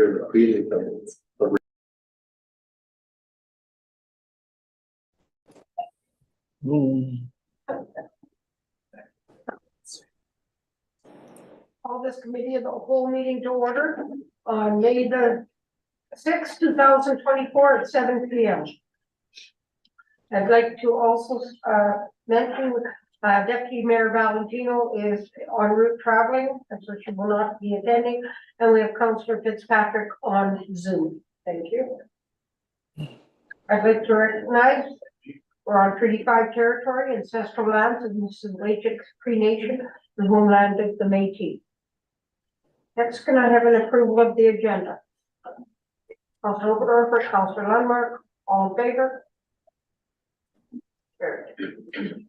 They're the prelim. Call this committee of the whole meeting to order on May the 6th, 2024 at 7 p.m. I'd like to also mention Deputy Mayor Valentino is en route traveling, and so she will not be attending. And we have Councillor Fitzpatrick on Zoom. Thank you. I'd like to recognize we're on Treaty 5 territory, ancestral lands, and this is Waitix Cree Nation, the homeland of the Métis. Next, can I have an approval of the agenda? Councillor Oberdorfer, Councillor Lundmark, all in favor? Carried.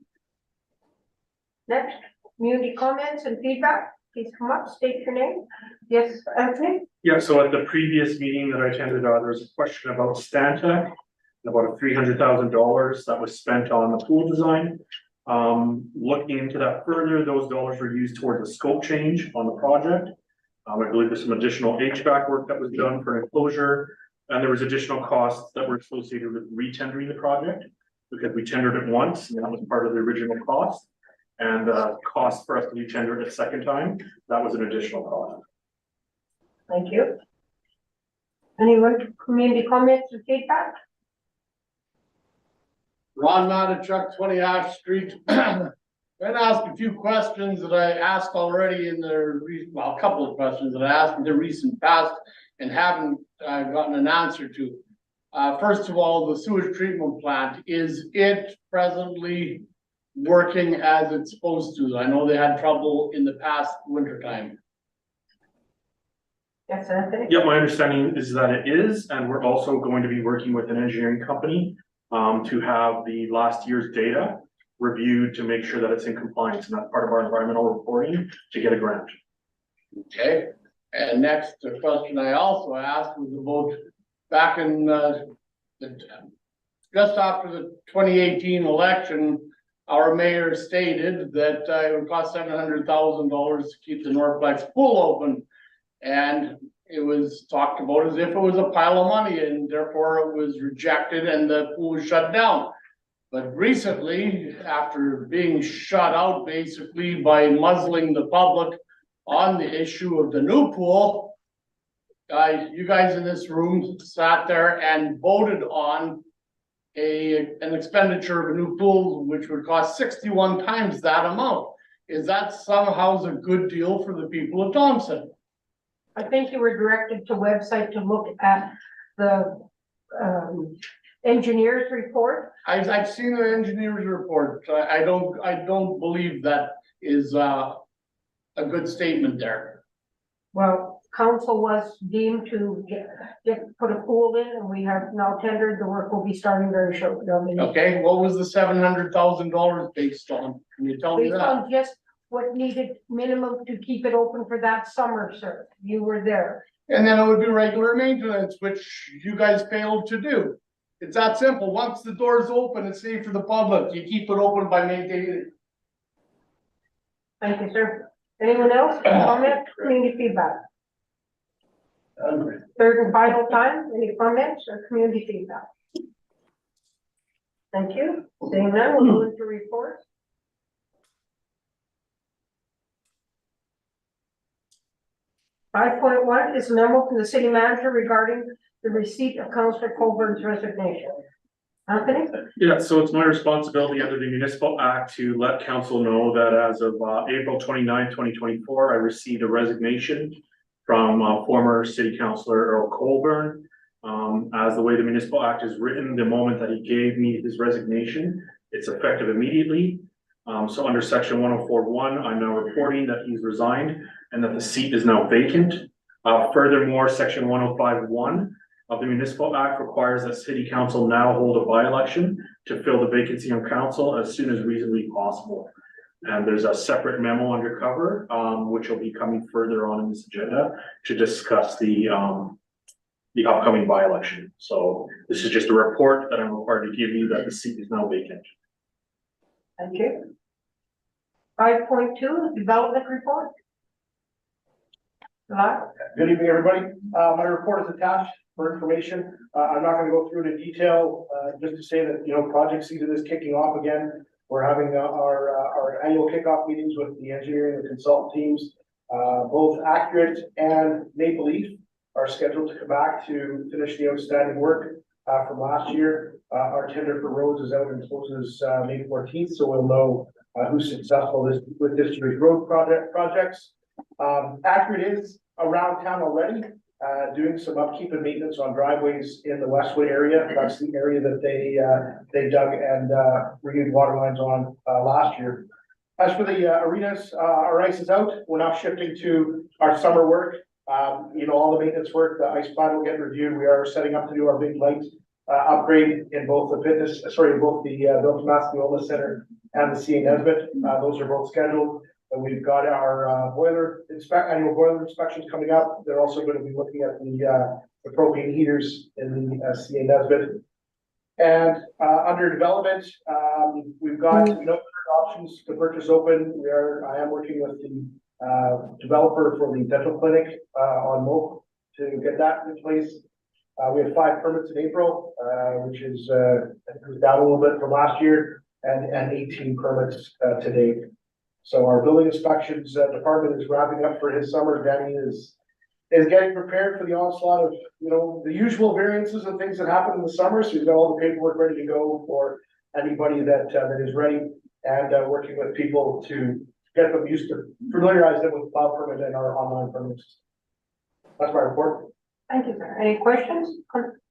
Next, community comments and feedback. Please come up, state your name. Yes, Anthony? Yeah, so at the previous meeting that I attended, there was a question about Stantec, about $300,000 that was spent on the pool design. Looking into that further, those dollars were used towards a scope change on the project. I believe there's some additional HVAC work that was done for enclosure, and there was additional costs that were associated with re-tendering the project because we tendered it once, and that was part of the original cost. And cost for us to re-tender it a second time, that was an additional cost. Thank you. Anyone, community comments or feedback? Ron Matachuk, 20 Ash Street. I'm going to ask a few questions that I asked already in the, well, a couple of questions that I asked in the recent past and haven't gotten an answer to. First of all, the sewage treatment plant, is it presently working as it's supposed to? I know they had trouble in the past winter time. Yes, Anthony? Yeah, my understanding is that it is, and we're also going to be working with an engineering company to have the last year's data reviewed to make sure that it's in compliance, and that's part of our environmental reporting to get a grant. Okay, and next the question I also asked was about back in just after the 2018 election, our mayor stated that it would cost $700,000 to keep the Northflex pool open, and it was talked about as if it was a pile of money, and therefore it was rejected and the pool was shut down. But recently, after being shut out basically by muzzling the public on the issue of the new pool, you guys in this room sat there and voted on an expenditure of a new pool, which would cost 61 times that amount. Is that somehow a good deal for the people of Thompson? I think you were directed to website to look at the engineer's report. I've seen the engineer's report. I don't believe that is a good statement there. Well, council was deemed to put a pool in, and we have now tendered. The work will be starting very shortly. Okay, what was the $700,000 based on? Can you tell me Based that? on just what needed minimum to keep it open for that summer, sir. You were there. And then it would be regular maintenance, which you guys failed to do. It's that simple. Once the door's open, it's safe for the public. You keep it open by maintaining it. Thank you, sir. Anyone else? Comment, community feedback? Third and final time, any comments or community feedback? Thank you. Seeing none, we'll move into reports. .1 is a memo from the city manager regarding the receipt of Councillor Colburn's resignation. Anthony? Yeah, so it's my responsibility under the Municipal Act to let council know that as of April 29, 2024, I received a resignation from former city councillor Earl Colburn. As the way the Municipal Act is written, the moment that he gave me his resignation, it's effective immediately. So under section 104.1, I'm now reporting that he's resigned and that the seat is now vacant. Furthermore, section 105.1 of the Municipal Act requires that City Council now hold a by-election to fill the vacancy on council as soon as reasonably possible. And there's a separate memo under cover, which will be coming further on in this agenda to discuss the upcoming by-election. So this is just a report that I'm required to give you that the seat is now vacant. Thank you. 5.2, development report. Lot? Good evening, everybody. My report is attached for information. I'm not gonna go through it in detail, just to say that, project season is kicking off again. We're having our annual kickoff meetings with the engineering and consultant teams. Both Accurate and Maple Leaf are scheduled to come back to finish the outstanding work from last year. Our tender for roads is out and closes May 14th, so we'll know who's successful with this year's road projects. Accurate is around town already, doing some upkeep and maintenance on driveways in the Westwood area. That's the area that they dug and renewed water lines on last year. As for the arenas, our ice is out. We're now shifting to our summer work. All the maintenance work, the ice plan will get reviewed. We are setting up to do our big light upgrade in both the Bill Masciola Center and the CA Nesbitt. Those are both scheduled. And we've got our annual boiler inspections coming up. They're also going to be looking at the propane heaters in the CA Nesbitt. And under development, we've got options to purchase open. I am working with the developer for the dental clinic on Moak to get that in place. We have 5 permits in April, which is I think it was down a little bit from last year, and 18 permits to date. So our building inspections department is wrapping up for his summer. Danny is getting prepared for the onslaught of the usual variances and things that happen in the summer. So he's got all the paperwork ready to go for anybody that is ready, and working with people to get them used to familiarize them with cloud permit and our online permits. That's my report. Thank you, sir. Any questions,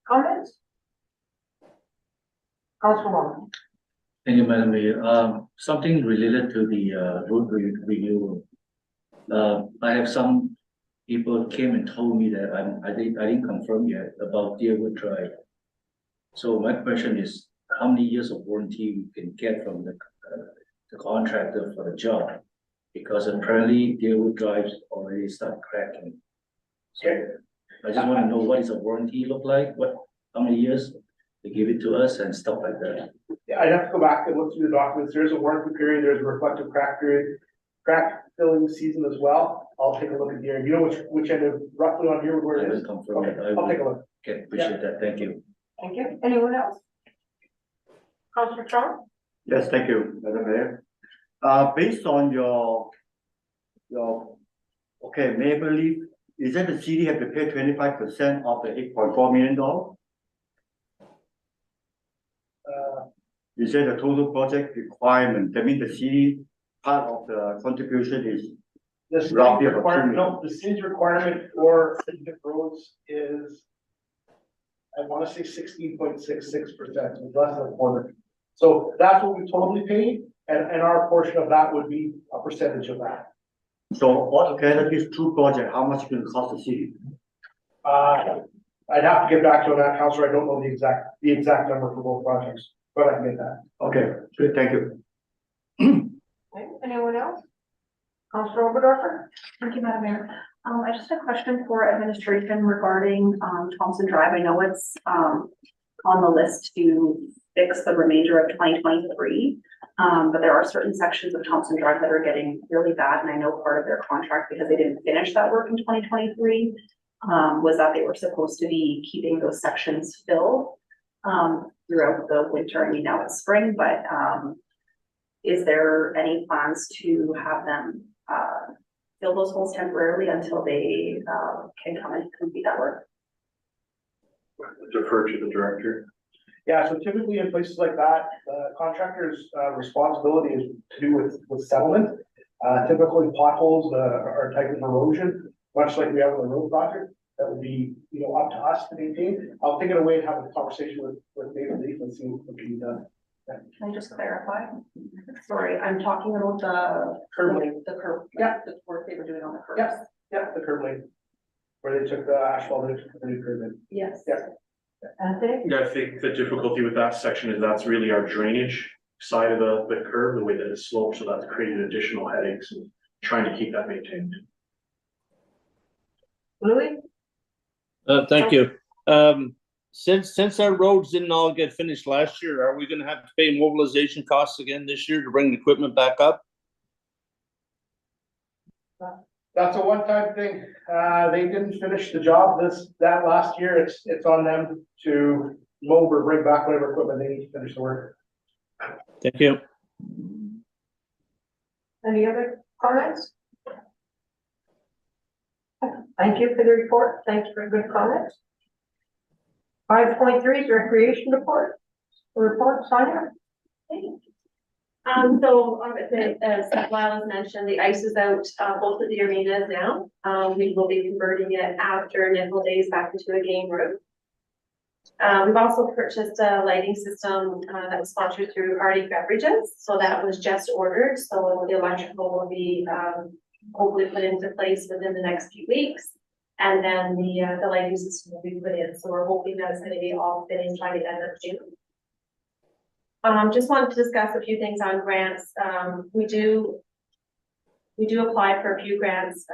comments? Councilwoman. Thank you, Madam Mayor. Something related to the road renewal. I have some people came and told me that I didn't confirm yet about Deerwood Drive. So my question is, how many years of warranty we can get from the contractor for the job? Because apparently Deerwood Drive already start cracking. So I just want to know, what is a warranty look like? How many years they give it to us and stuff like that? Yeah, I'd have to go back and look through the documents. There's a warranty period, there's a reflective crack period, crack filling season as well. I'll take a look at the area. You know which end of roughly on here where I it haven't is? confirmed Okay, it. I'll take a look. Okay, appreciate that. Thank you. Thank you. Anyone else? Councilor Trump? Yes, thank you, Madam Mayor. Based on your, Maple Leaf, is that the city have to pay 25% of the $8.4 million? Is that the total project requirement? That means the city part of the contribution is The city's roughly about requirement, 2 no, the city's requirement for city roads is, I want to say 16.66%, so less than a quarter. So that's what we totally paid, and our portion of that would be a percentage of that. So altogether, these 2 projects, how much will it cost the city? I'd have to get back to that, Councilor. I don't know the exact number for both projects, but I can get that. Okay, good, thank you. Okay, anyone else? Councilor Oberdorfer? Thank you, Madam Mayor. I just had a question for administration regarding Thompson Drive. I know it's on the list to fix the remainder of 2023. But there are certain sections of Thompson Drive that are getting really bad, and I know part of their contract, because they didn't finish that work in 2023, was that they were supposed to be keeping those sections filled throughout the winter. I mean, now it's spring, but is there any plans to have them fill those holes temporarily until they can come and complete that work? Defer to the director. Yeah, so typically in places like that, the contractor's responsibility is to do with settlement. Typically potholes are a type of erosion, much like we have on the road project. That would be, up to us to maintain. I'll take it away and have a conversation with Maple Leaf and see what can be done. Can I just clarify? Sorry, I'm talking about the Curb lane. the curb. Yeah. The work they were doing on the curbs. Yeah. Yeah, the curb lane, where they took the asphalt and took the new curb in. Yes. Yeah. Anthony? Yeah, I think the difficulty with that section is that's really our drainage side of the curve, the way that it slopes, so that's created additional headaches and trying to keep that maintained. Louis? Thank you. Since our roads didn't all get finished last year, are we gonna have to pay mobilization costs again this year to bring the equipment back up? That's a one-time thing. They didn't finish the job that last year. It's on them to mow or bring back whatever equipment they need to finish the work. Thank you. Any other comments? Thank you for the report. Thanks for good comments. 5.3 is recreation report. Sonia? As Lyle mentioned, the ice is out, both of the arenas now. We will be converting it after nickel days back into a game room. We've also purchased a lighting system, that was sponsored through Arctic Beverages. So that was just ordered. So the electrical will be, hopefully put into place within the next few weeks. And then the lighting system will be put in. So we're hoping that's going to be all finished by the end of June. Just wanted to discuss a few things on grants. We do apply for a few grants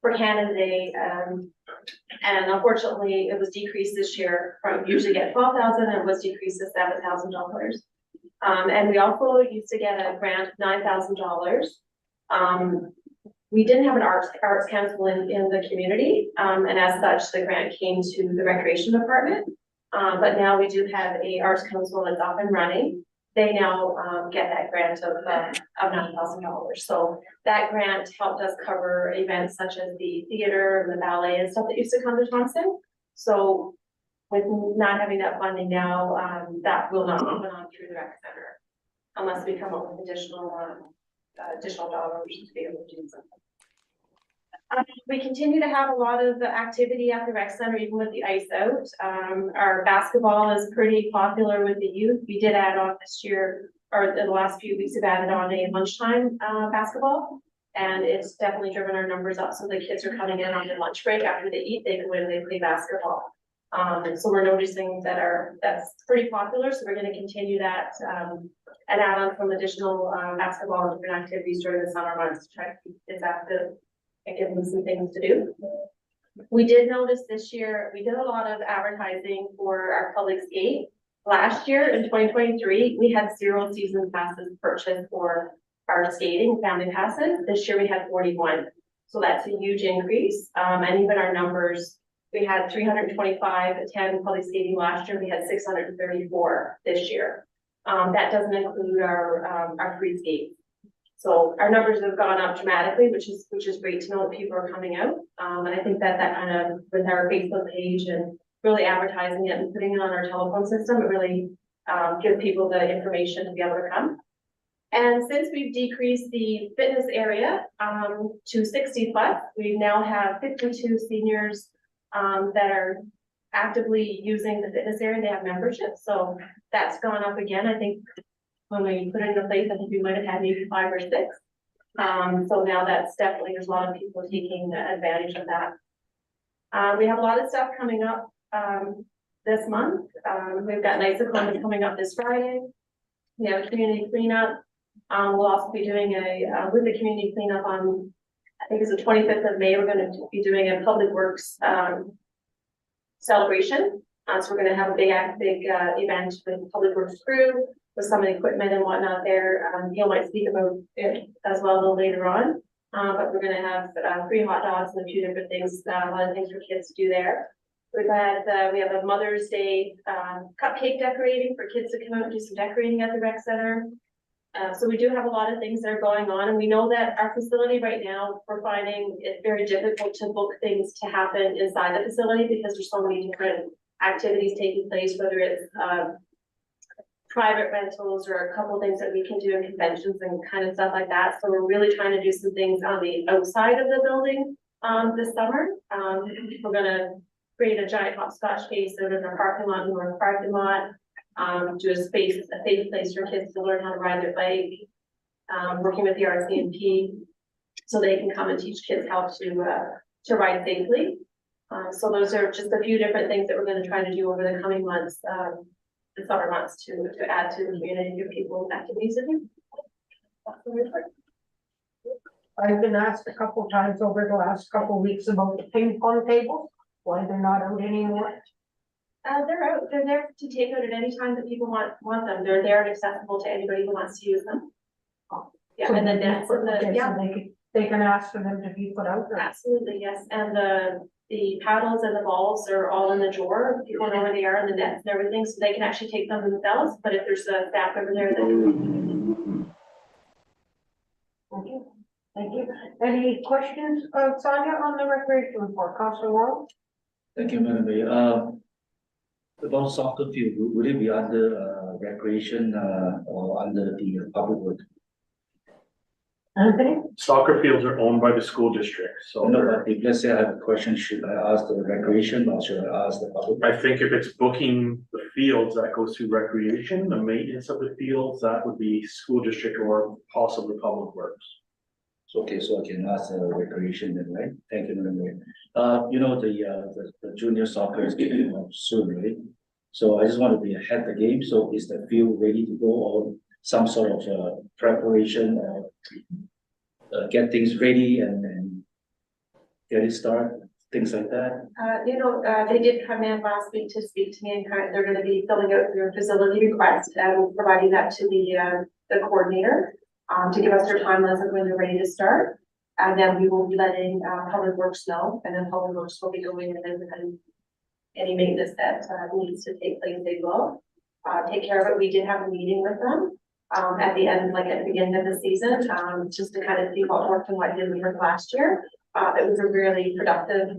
for Canada Day, and unfortunately, it was decreased this year from usually get $12,000, and it was decreased to $7,000. And we also used to get a grant of $9,000. We didn't have an arts council in the community, and as such, the grant came to the recreation department. But now we do have a arts council that's up and running. They now get that grant of $9,000. So that grant helped us cover events such as the theater and the ballet and stuff that used to come to Thompson. So with not having that funding now, that will not open on through the rec center unless we come up with additional dollars to be able to do something. We continue to have a lot of activity at the rec center, even with the ice out. Our basketball is pretty popular with the youth. We did add on this year, or in the last few weeks, we've added on a lunchtime basketball. And it's definitely driven our numbers up. So the kids are coming in on their lunch break after they eat, they go in and they play basketball. So we're noticing that that's pretty popular. So we're going to continue that and add on some additional basketball and different activities during the summer months to try to keep kids active and give them some things to do. We did notice this year, we did a lot of advertising for our public skate. Last year in 2023, we had 0 season passes purchased for our skating family passes. This year we had 41. So that's a huge increase. And even our numbers, we had 325 attend public skating last year. We had 634 this year. That doesn't include our free skates. So our numbers have gone up dramatically, which is great to know that people are coming out. And I think that kind of, with our Facebook page and really advertising it and putting it on our telephone system, it really gives people the information to be able to come. And since we've decreased the fitness area to 60 plus, we now have 52 seniors that are actively using the fitness area. They have memberships, so that's gone up again. I think when we put it into place, I think we might have had maybe 5 or 6. So now that's definitely, there's a lot of people taking advantage of that. We have a lot of stuff coming up this month. We've got Nice-A-Columbus coming up this Friday. We have a community cleanup. We'll also be doing with the community cleanup on, I think it's the 25th of May, we're going to be doing a public works celebration. So we're going to have a big event with the public works crew, with some of the equipment and whatnot there. Neil might speak about it as well a little later on. But we're going to have 3 hot dogs and a few different things, a lot of things for kids to do there. We've had, we have a Mother's Day cupcake decorating for kids to come out and do some decorating at the rec center. So we do have a lot of things that are going on, and we know that our facility right now, we're finding it very difficult to book things to happen inside the facility because there's so many different activities taking place, whether it's private rentals or a couple things that we can do in conventions and kind of stuff like that. So we're really trying to do some things on the outside of the building this summer. We're gonna create a giant hopscotch case out in our parking lot, north parking lot. Do a safe place for kids to learn how to ride their bike. Working with the RCMP so they can come and teach kids how to ride safely. So those are just a few different things that we're going to try to do over the coming months, the summer months to add to the community and give people activities to do. I've been asked a couple times over the last couple weeks about the ping pong tables, why they're not out anymore. They're out. They're there to take out at any time that people want them. They're there and accessible to anybody who wants to use them. Yeah, So and then that's so they can ask for them to be put out there. Absolutely, yes, and the paddles and the balls are all in the drawer, people know where they are, and the nets and everything, so they can actually take them themselves, but if there's a staff over there that. Thank you. Thank you. Any questions, Sonia, on the recreation report? Councilor Wong? Thank you, Madam Mayor. About soccer field, would it be under recreation or under the public works? Anthony? Soccer fields are owned by the school district, so No, but if let's say I have a question, should I ask the recreation or should I ask the public? I think if it's booking the fields, that goes through recreation, the maintenance of the fields, that would be school district or possibly public works. So, okay, so I can ask recreation then, right? Thank you, Madam Mayor. You know, the junior soccer is getting off soon, right? So I just want to be ahead of the game. So is the field ready to go or some sort of preparation or get things ready and get it started, things like that? They did come in last week to speak to me and they're gonna be filling out their facility request and providing that to the coordinator. To give us their timelines of when they're ready to start. And then we will be letting, Public Works know, and then Public Works will be going in and any maintenance that, needs to take place, they will, take care of it. We did have a meeting with them, at the end, like at the beginning of the season, just to kind of see what worked and what didn't work last year. It was a really productive,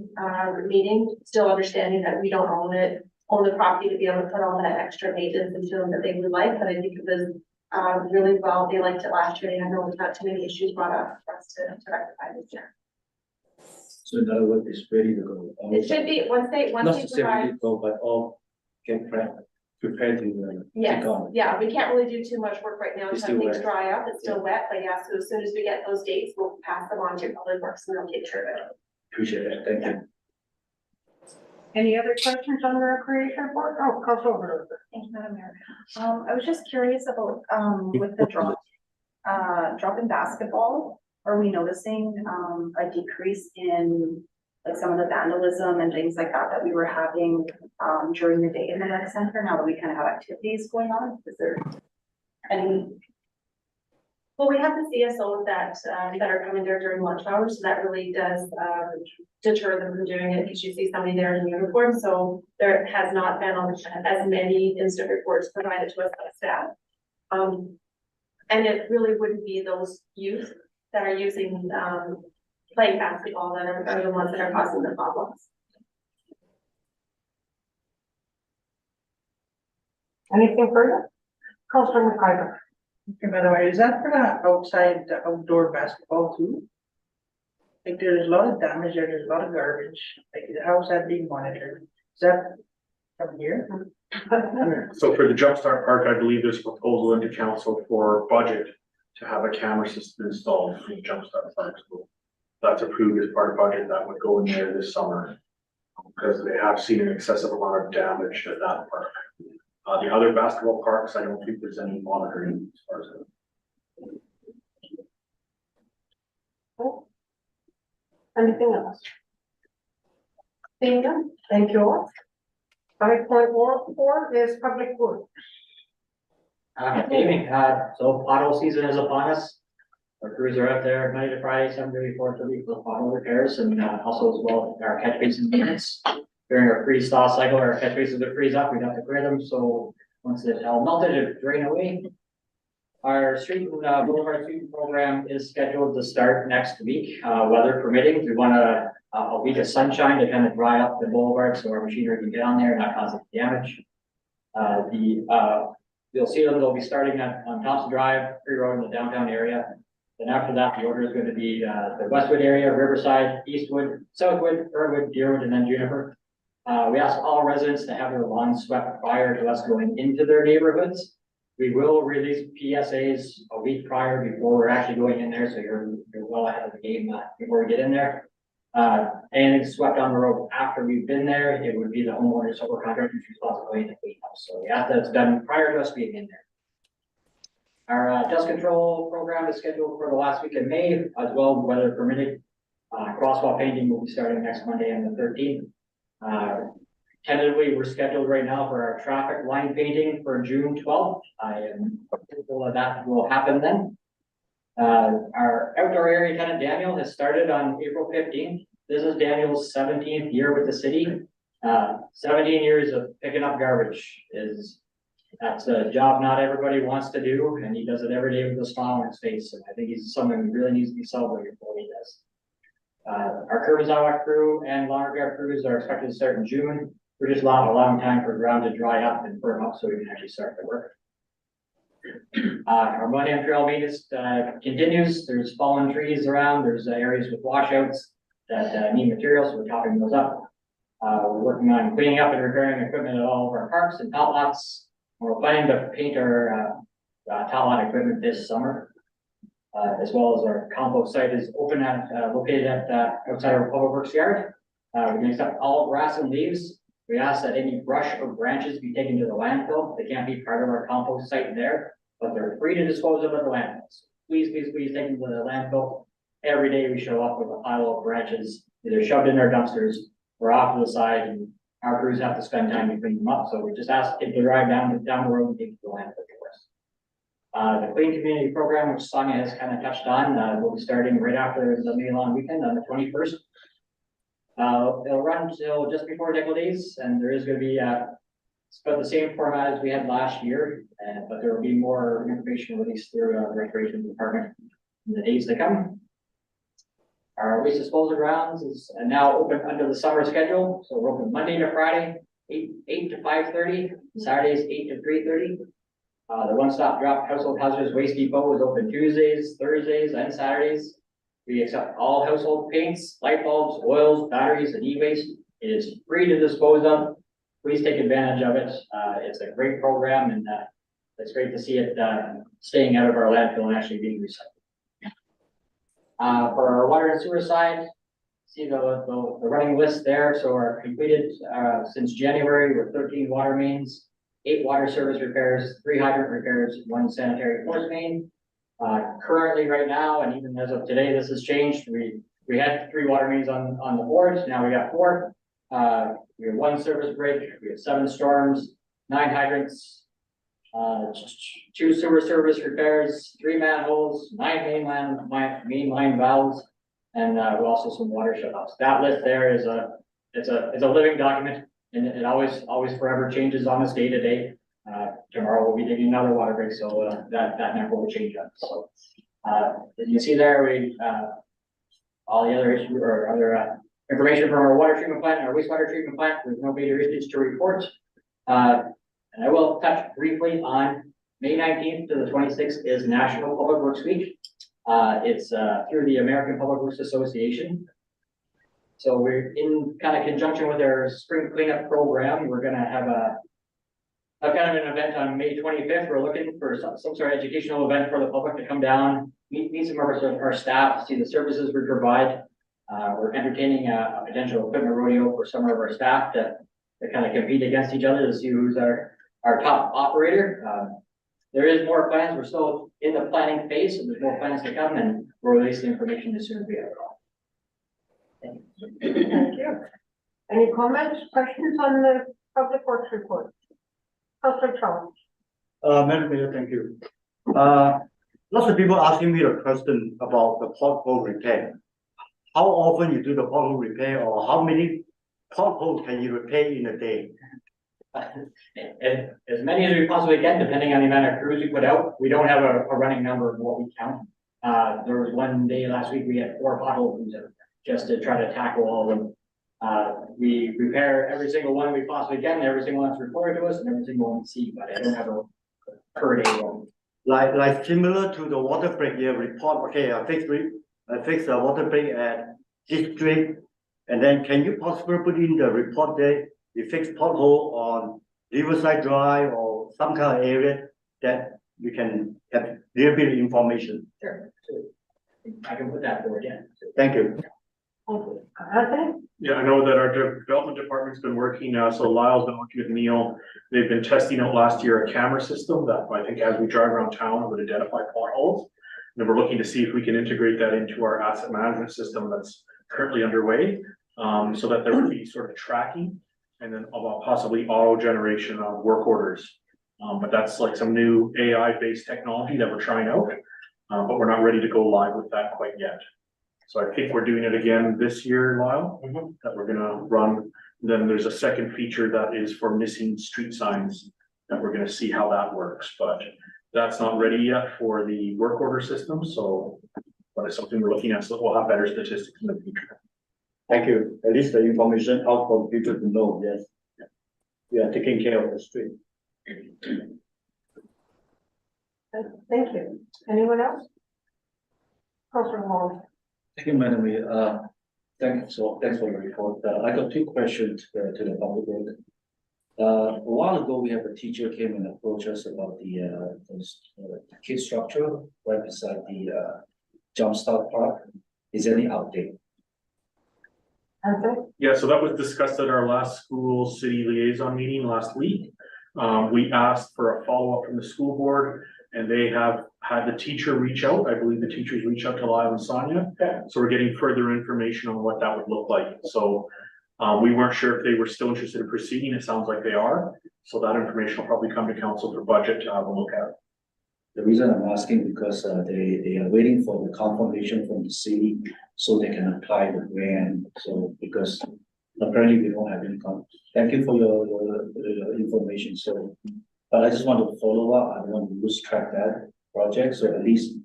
meeting, still understanding that we don't own the property to be able to put all that extra maintenance into them that they would like, but I think it was really well. They liked it last year. I know there's not too many issues brought up for us to rectify this year. So in other words, it's ready to go. It should be, once they Not necessarily provide. ready to go, but all get prepared to Yes, take on. yeah, we can't really do too much work right now It's until still things wet. dry up. It's still wet, but yeah, so as soon as we get those dates, we'll pass them on to Public Works and they'll take care of it. Appreciate it. Thank you. Any other questions on the recreation report? Oh, Councilor Overlook. Thank you, Madam Mayor. I was just curious about, with the drop in basketball, are we noticing, a decrease in like some of the vandalism and things like that we were having, during the day in the rec center now that we kind of have activities going on? Is there any? Well, we have the CSOs that are coming there during lunch hours, so that really does, deter them from doing it, because you see somebody there in uniform, so there has not been as many incident reports provided to us by staff. And it really wouldn't be those youth that are using, playing basketball that are the ones that are causing the problems. Anything further? Councilor McIver. Okay, by the way, is that for the outdoor basketball too? Like there's a lot of damage there, there's a lot of garbage, like how's that being monitored? Is that from here? So for the Jumpstart Park, I believe there's a proposal into council for budget to have a camera system installed in Jumpstart Park. So that's approved as part of budget that would go in there this summer. Because they have seen an excessive amount of damage at that park. The other basketball parks, I don't think there's any monitoring as far as that. Anything else? Seeing none, thank you all. 5.4 is public work. Evening, so pothole season is upon us. Our crews are out there Monday to Friday, 7:30 to 4:30 for pothole repairs and also as well our catch basin maintenance. During our freeze thaw cycle, our catch basins would freeze up, we'd have to clear them, so once it all melted, it drain away. Our street and boulevard sweeping program is scheduled to start next week, weather permitting. We want a week of sunshine to kind of dry up the boulevard so our machinery can get on there and not cause any damage. You'll see them, they'll be starting on Thompson Drive, Free Road in the downtown area. Then after that, the order is going to be the Westwood area, Riverside, Eastwood, Southwood, Irwood, Deerwood, and then Juniper. We ask all residents to have their lawns swept prior to us going into their neighborhoods. We will release PSAs a week prior before we're actually going in there, so you're well ahead of the game before we get in there. Anything swept on the road after we've been there, it would be the homeowner's or contractor's responsibility to clean up. So we ask that it's done prior to us being in there. Our dust control program is scheduled for the last week of May, as well, weather permitting. Crosswalk painting will be starting next Monday on the 13th. Tentatively, we're scheduled right now for our traffic line painting for June 12th. I am hopeful that will happen then. Our outdoor area tenant Daniel has started on April 15th. This is Daniel's 17th year with the city. 17 years of picking up garbage that's a job not everybody wants to do, and he does it every day with a smile on his face. And I think he's someone who really needs to be celebrated for what he does. Our curb and sidewalk crew and lawn repair crews are expected to start in June. We're just allowing time for ground to dry up and firm up so we can actually start the work. Our mud and trail maintenance continues. There's fallen trees around. There's areas with washouts that need materials, so we're topping those up. We're working on cleaning up and repairing equipment at all of our parks and tot lots. We're planning to paint our tot lot equipment this summer. As well as our compost site is open located at outside our public works yard. We can accept all grass and leaves. We ask that any brush or branches be taken to the landfill. They can't be part of our compost site there, but they're free to dispose of at the landfill. So please take them to the landfill. Every day we show up with a pile of branches, either shoved in our dumpsters or off to the side, and our crews have to spend time to clean them up. So we just ask kids to drive down the road and take it to the landfill for us. The Clean Community Program, which Sonia has kind of touched on, will be starting right after the May long weekend on the 21st. It'll run till just before Nickel Days, and there is going to be it's about the same format as we had last year, but there will be more information released through the Recreation Department in the days to come. Our waste disposal grounds is now open under the summer schedule, so we're open Monday to Friday, 8 to 5:30, Saturdays 8 to 3:30. The one-stop drop household hazardous waste depot is open Tuesdays, Thursdays, and Saturdays. We accept all household paints, light bulbs, oils, batteries, and e-waste. It is free to dispose of. Please take advantage of it. It's a great program, and it's great to see it staying out of our landfill and actually being recycled. For our water and sewer side, see the running list there. So our completed since January were 13 water mains, 8 water service repairs, 3 hydrant repairs, 1 sanitary force main. Currently right now, and even as of today, this has changed. We had 3 water mains on the board. Now we got 4. We have 1 service break. We have 7 storms, 9 hydrants, 2 sewer service repairs, 3 manholes, 9 mainline valves, and also some water shutoffs. That list there is it's a living document, and it always forever changes on this day to day. Tomorrow we'll be digging another water break, so that number will change up. So as you can see there, all the other issues or other information from our water treatment plant and our wastewater treatment plant. There's no major issues to report. And I will touch briefly on May 19th to the 26th is National Public Works Week. It's through the American Public Works Association. So we're in kind of conjunction with our spring cleanup program. We're going to have a kind of an event on May 25th. We're looking for some sort of educational event for the public to come down, meet some of our staff, see the services we provide. We're entertaining a potential equipment rodeo for some of our staff to kind of compete against each other to see who's our top operator. There is more plans. We're still in the planning phase, so there's more plans to come, and we'll release the information as soon as we have it all. Thank you. Thank you. Any comments, questions on the public works report? Councilor Charles. Madam Mayor, thank you. Lots of people asking me a question about the pothole repair. How often you do the pothole repair, or how many potholes can you repair in a day? And as many as we possibly can, depending on the amount of crews we put out. We don't have a running number of what we count. There was one day last week we had 4 potholes just to try to tackle all of them. We repair every single one we possibly can, every single one that's reported to us, and every single one we see, but I don't have a per day one. Like similar to the water break, you report, okay, I fix a water break at this street, and then can you possibly put in the report there, you fix pothole on Riverside Drive or some kind of area that you can have a little bit of information? Sure. I can put that forward, yeah. Thank you. Anthony? Yeah, I know that our development department's been working, so Lyle's been working with Neil. They've been testing out last year a camera system that I think as we drive around town would identify potholes. And we're looking to see if we can integrate that into our asset management system that's currently underway, so that there would be sort of tracking and then possibly auto generation of work orders. But that's like some new AI-based technology that we're trying out. but we're not ready to go live with that quite yet. So I think we're doing it again this year, Lyle, that we're gonna run. Then there's a second feature that is for missing street signs that we're gonna see how that works, but that's not ready yet for the work order system, so but it's something we're looking at, so we'll have better statistics in the future. Thank you. At least the information out for people to know, yes. We are taking care of the street. Thank you. Anyone else? Councilor Wong. Thank you, Madam Mayor. Thanks for the report. I got two questions to the public work. A while ago, we have a teacher came and approached us about the kid structure right beside the Jumpstart Park. Is there any update? Anthony? Yeah, so that was discussed at our last school city liaison meeting last week. We asked for a follow-up from the school board, and they have had the teacher reach out. I believe the teachers reach out to Lyle and Sonia. So we're getting further information on what that would look like. So we weren't sure if they were still interested in proceeding. It sounds like they are. So that information will probably come to council for budget to have a look at. The reason I'm asking because they are waiting for the confirmation from the city so they can apply the grant. So because apparently we don't have any Thank you for your information. So, but I just want to follow up. I don't want to lose track that project. So at least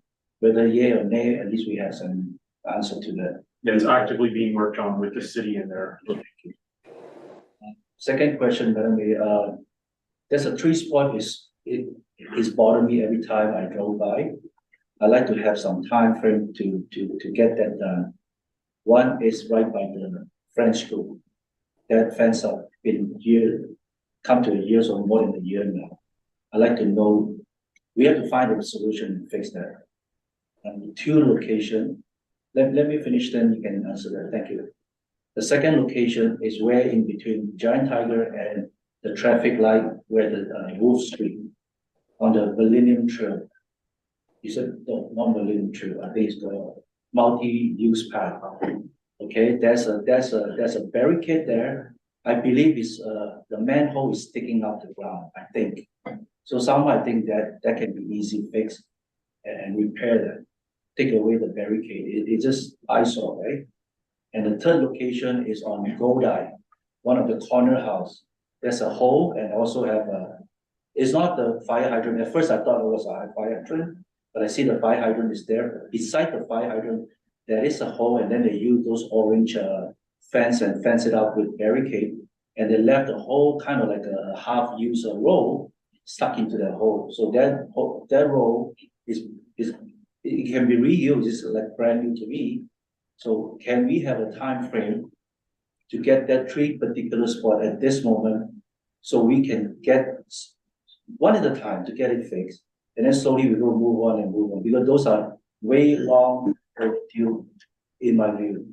whether yay or nay, at least we have some answer to that. Yeah, it's actively being worked on with the city in there. Second question, Madam Mayor, there's a tree spot is bothering me every time I drove by. I like to have some time frame to get that done. One is right by the French school. That fence up been come to a year or more than a year now. I like to know, we have to find a solution to fix that. And two location, let me finish, then you can answer that. Thank you. The second location is where in between Giant Tiger and the traffic light where the Wolf Street on the Millennium Trail. You said no, not Millennium Trail. I think it's the multi-use path. Okay, there's a barricade there. I believe it's the manhole is sticking out the ground. I think so. Somehow I think that can be easy fixed and repair that. Take away the barricade. It's just eyesore, right? And the third location is on Godai, one of the corner house. There's a hole and also have a. It's not the fire hydrant. At first I thought it was a fire hydrant, but I see the fire hydrant is there. Beside the fire hydrant, there is a hole, and then they use those orange fence and fence it out with barricade, and they left the hole kind of like a half-used roll stuck into that hole. So that roll is it can be reused. It's like brand new to me. So can we have a time frame to get that three particular spot at this moment, so we can get one at a time to get it fixed, and then slowly we will move on because those are way long overdue in my view.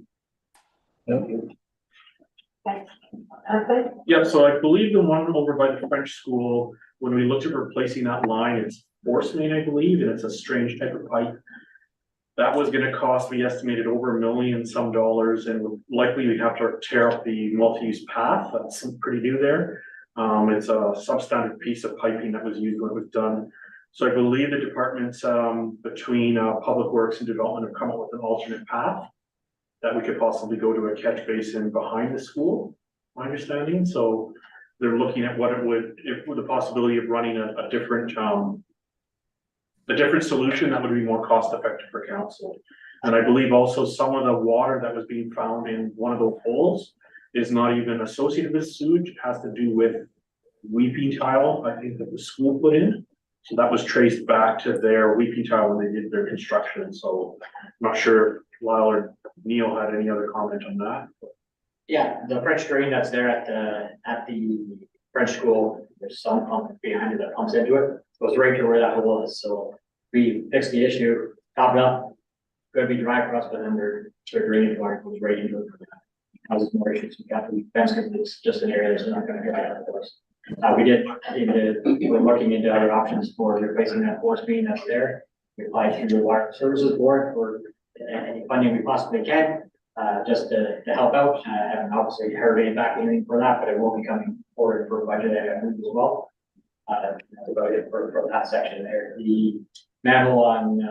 Thank you. Anthony? Yeah, so I believe the one over by the French school, when we looked at replacing that line, it's force main, I believe, and it's a strange type of pipe. That was gonna cost, we estimated over $1 million some, and likely we'd have to tear up the multi-use path. That's pretty new there. It's a substandard piece of piping that was used when it was done. So I believe the departments between Public Works and Development have come up with an alternate path that we could possibly go to a catch basin behind the school, my understanding. So they're looking at what it would, with the possibility of running a different solution that would be more cost effective for council. And I believe also some of the water that was being found in one of those holes is not even associated with sewage. It has to do with weeping tile, I think, that the school put in. So that was traced back to their weeping tile when they did their construction. So I'm not sure if Lyle or Neil had any other comment on that. Yeah, the French drain that's there at the French school, there's some pump behind it that pumps into it. Goes right to where that hole is. So we fixed the issue, top it up. Gonna be dry for us, but then their drainage water goes right into it. Causes more issues. We got the fence because it's just an area that's not gonna dry out for us. We're looking into other options for replacing that force main that's there. We applied through the Water Services Board for any funding we possibly can, just to help out. I haven't obviously heard any back anything for that, but it will be coming forward for budget as well. That's about it for that section there. The manhole on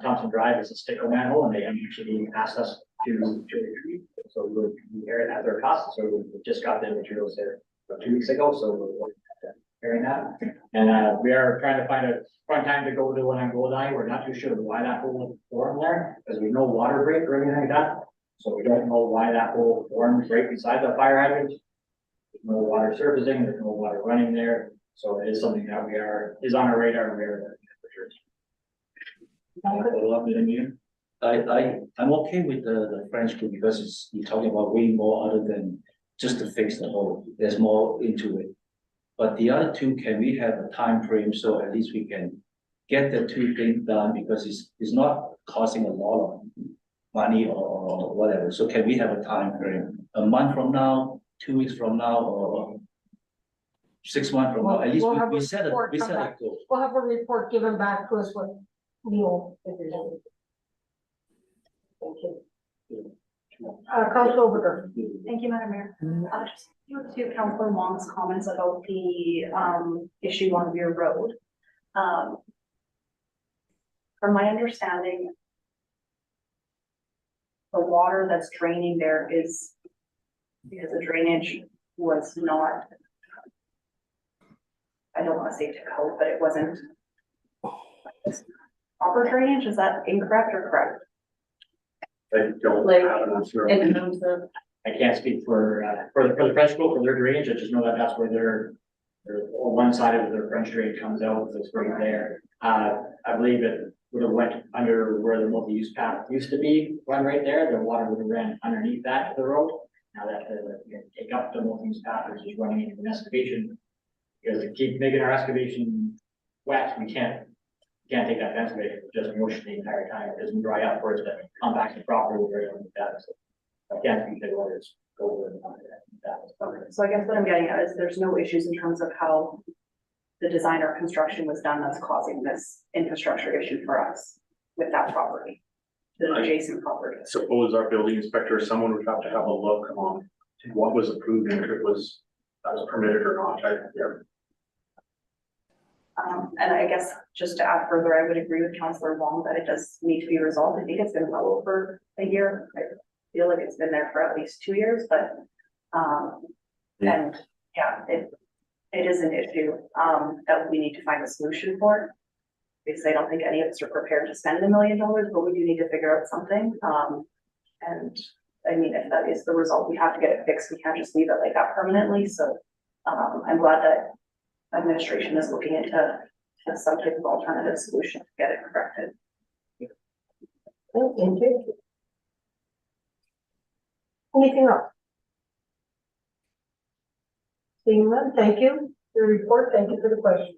Thompson Drive is a sticker manhole, and they actually asked us to retreat. So we carry that at their cost, so we just got the materials there about 2 weeks ago, so we're carrying that. And we are trying to find a fun time to go to when I go down. We're not too sure why that hole formed there, because there's no water break or anything like that. So we don't know why that hole formed right beside the fire hydrant. There's no water surfacing, there's no water running there. So it is something that is on our radar, and we're for sure. Follow up with you. I'm okay with the French group because you're talking about way more other than just to fix the hole. There's more into it. But the other two, can we have a time frame so at least we can get the two things done because it's not costing a lot of money or whatever. So can we have a time frame? A month from now, 2 weeks from now, or 6 months from now? At least We'll have a we set a report come back. goal. We'll have a report given back to us with Neil. If there's any. Thank you. Council Overger. Thank you, Madam Mayor. Just to Councilor Wong's comments about the issue on Weir Road. From my understanding, the water that's draining there is because the drainage was not, I don't want to say to code, but it wasn't proper drainage. Is that incorrect or correct? I don't Like, have an answer. In terms of, I can't speak for the French school, for their drainage. I just know that that's where their one side of their French drain comes out, so it's right there. I believe it would have went under where the multi-use path used to be, run right there. The water would have ran underneath that to the road. Now that take up the multi-use path, which is running into an excavation, because to keep making our excavation wet, we can't take that fence away. It's just motion the entire time. It doesn't dry up for it to come back to the property where it that. So I can't speak to the waters go over that. so I guess what I'm getting at is there's no issues in terms of how the design or construction was done that's causing this infrastructure issue for us with that property, the adjacent property. I suppose our building inspector or someone would have to have a look on what was approved and if it was, that was permitted or not. And I guess just to add further, I would agree with Councillor Wong that it does need to be resolved. I think it's been well over a year. I feel like it's been there for at least 2 years, but, and yeah, it is an issue, that we need to find a solution for. Because I don't think any of us are prepared to spend $1 million, but we do need to figure out something. And I mean, if that is the result, we have to get it fixed. We can't just leave it like that permanently. So, I'm glad that administration is looking into some type of alternative solution to get it corrected. Thank you. Anything else? Seeing none, thank you for your report. Thank you for the question.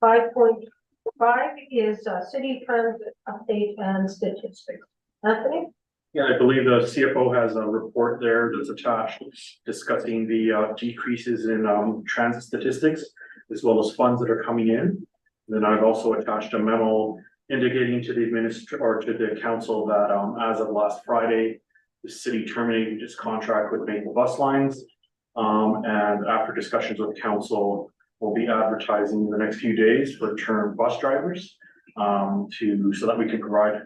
5.5 is city transit update and statistics. Anthony? Yeah, I believe the CFO has a report there that's attached discussing the decreases in transit statistics as well as funds that are coming in. And then I've also attached a memo indicating to the or to the council that as of last Friday, the city terminated its contract with Maple Bus Lines. And after discussions with council, we'll be advertising in the next few days for term bus drivers so that we can provide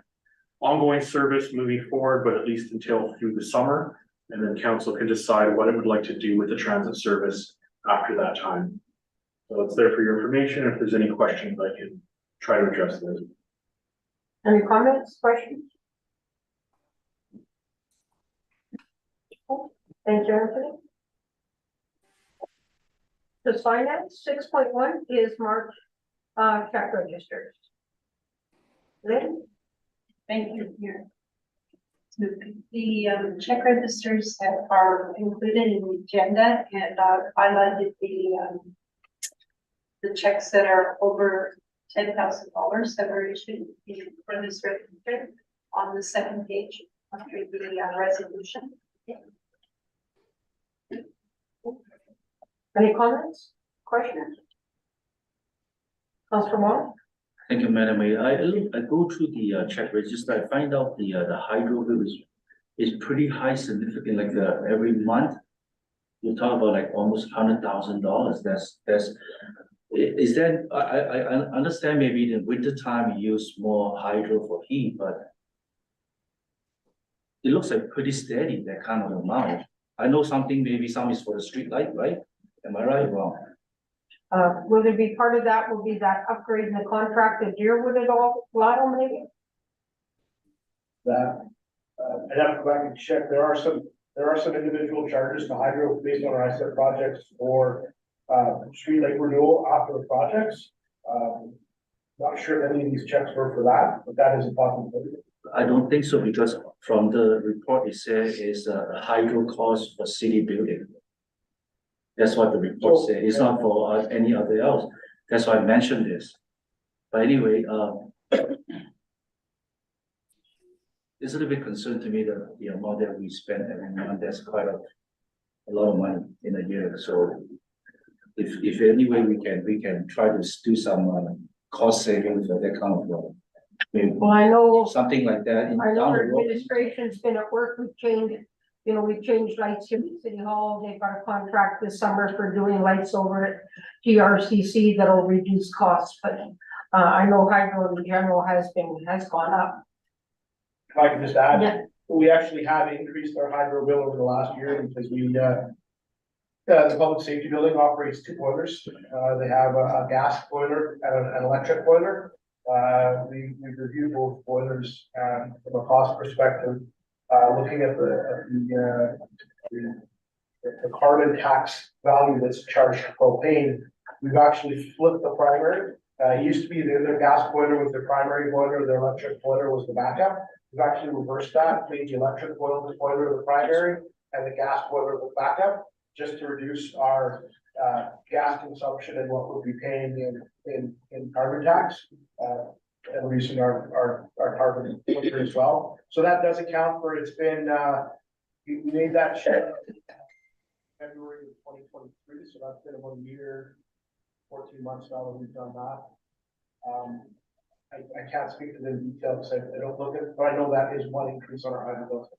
ongoing service moving forward, but at least until through the summer. And then council can decide what it would like to do with the transit service after that time. So it's there for your information. If there's any questions, I can try to address those. Any comments, questions? Thank you, Anthony. The finance 6.1 is March check registers. Lynn? Thank you. Here. The check registers that are included in the agenda, and highlighted the checks that are over $10,000 that were issued for this register on the second page after the resolution. Any comments, questions? Councilor Wong? Thank you, Madam Mayor. I go through the check register. I find out the hydro bill is pretty high, significant, like every month. you talk about like almost $100,000. Is that, I understand maybe in winter time you use more hydro for heat, but it looks like pretty steady, that kind of amount. I know something, maybe some is for the street light, right? Am I right or wrong? Will there be part of that, will be that upgrade in the contract at Deerwood at all, Lotto maybe? That, I'd have to go back and check. There are some individual charges to hydro based on our ISET projects for, street light renewal after the projects. Not sure if any of these checks were for that, but that is a possibility. I don't think so, because from the report, it says is a hydro cost for city building. That's what the report says. It's not for any other else. That's why I mentioned this. But anyway, it's a little bit concerned to me that the amount that we spend every month, that's quite a lot of money in a year. So if any way we can try to do some cost savings or that kind of maybe Well, I know, something like that. I know down our the road. administration's been at work, we've changed lights here at City Hall, they've got a contract this summer for doing lights over at GRCC that'll reduce costs, but I know hydro in general has gone up. If I can just add, Yeah. we actually have increased our hydro bill over the last year because the public safety building operates two boilers. They have a gas boiler and an electric boiler. We reviewed both boilers from a cost perspective, looking at the carbon tax value that's charged to propane. We've actually flipped the primary. It used to be the gas boiler was the primary boiler, the electric boiler was the backup. We've actually reversed that, made the electric boiler the primary and the gas boiler the backup, just to reduce our gas consumption and what we'll be paying in carbon tax. And reducing our carbon footprint as well. So that does account for, it's been, we made that change February of 2023, so that's been about a year, 14 months now that we've done that. I can't speak to the details, I don't look at it, but I know that is one increase on our hydro bill.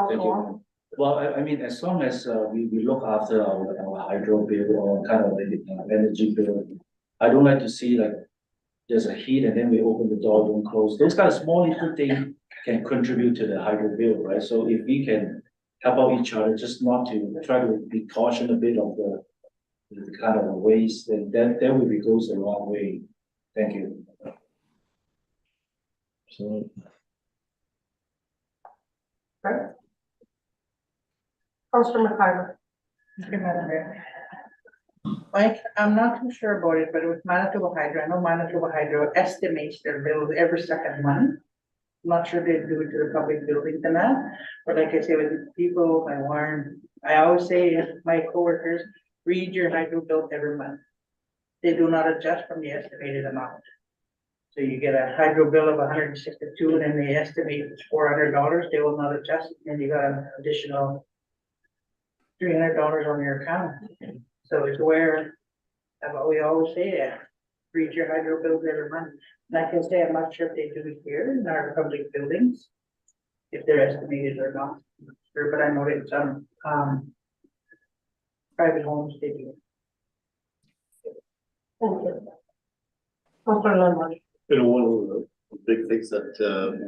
Thank you. Well, I mean, as long as we look after our hydro bill or kind of like energy bill, I don't like to see like there's a heat and then we open the door, don't close. Those kind of small little things can contribute to the hydro bill, right? So if we can help out each other, just not to try to be cautious a bit of the kind of waste, then will be goes the wrong way. Thank you. So, Right? Councilor McIver. Okay, Madam Mayor. Mike, I'm not too sure about it, but with Manitoba Hydro, I know Manitoba Hydro estimates their bills every second month. I'm not sure they do it to the public buildings and that, but like I say, with the people, I learn, I always say to my coworkers, read your hydro bill every month. They do not adjust from the estimated amount. So you get a hydro bill of 162 and then they estimate it's $400, they will not adjust, and you got an additional $300 on your account. So it's where, we always say that, read your hydro bills every month. Like I say, I'm not sure if they do it here in our public buildings, if they're estimated or not. Sure, but I know that some, private homes, they do. Thank you. Councilor Lundmark. One of the big things that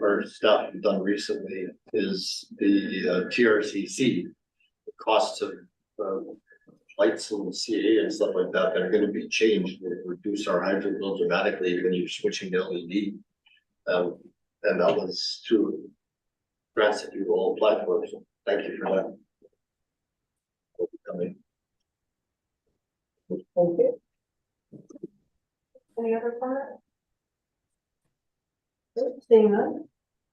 our staff have done recently is the TRCC, the costs of lights and CA and stuff like that are going to be changed, will reduce our hydro bill dramatically when you're switching to LED. And that was through grants that you all applied for. So thank you for that. Thank you. Any other comments? Seeing none.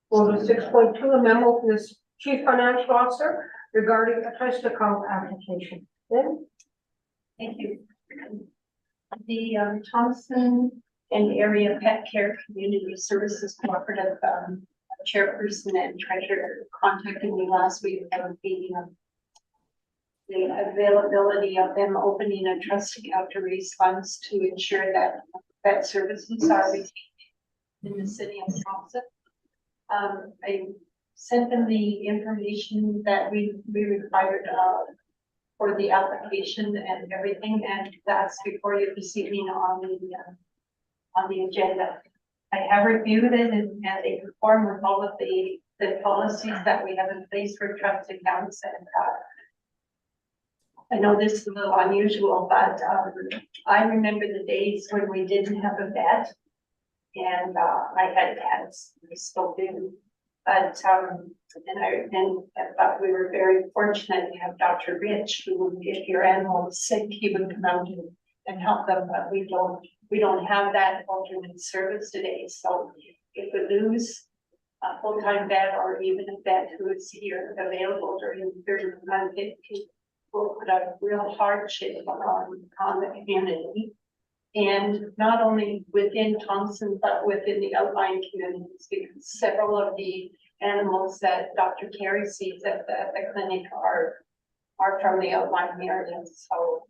Well, the 6.2, a memo from the Chief Financial Officer regarding a trust account application. Then, Thank you. The Thompson and Area Pet Care Community Services Cooperative chairperson and treasurer contacted me last week about the availability of them opening a trust account to raise funds to ensure that pet services are retained in the city of Thompson. I sent them the information that we required, for the application and everything, and that's before you this evening on the agenda. I have reviewed it and they conform with all of the policies that we have in place for trust accounts, and I know this is a little unusual, but I remember the days when we didn't have a vet, and I had cats, I still do. But but we were very fortunate to have Dr. Rich, who would, if your animal was sick, he would come out and help them, but we don't have that alternate service today. So if we lose a full-time vet or even a vet who is here available during the month, it will put a real hardship on the community. And not only within Thompson, but within the outlying communities, because several of the animals that Dr. Carey sees at the clinic are from the outlying areas. So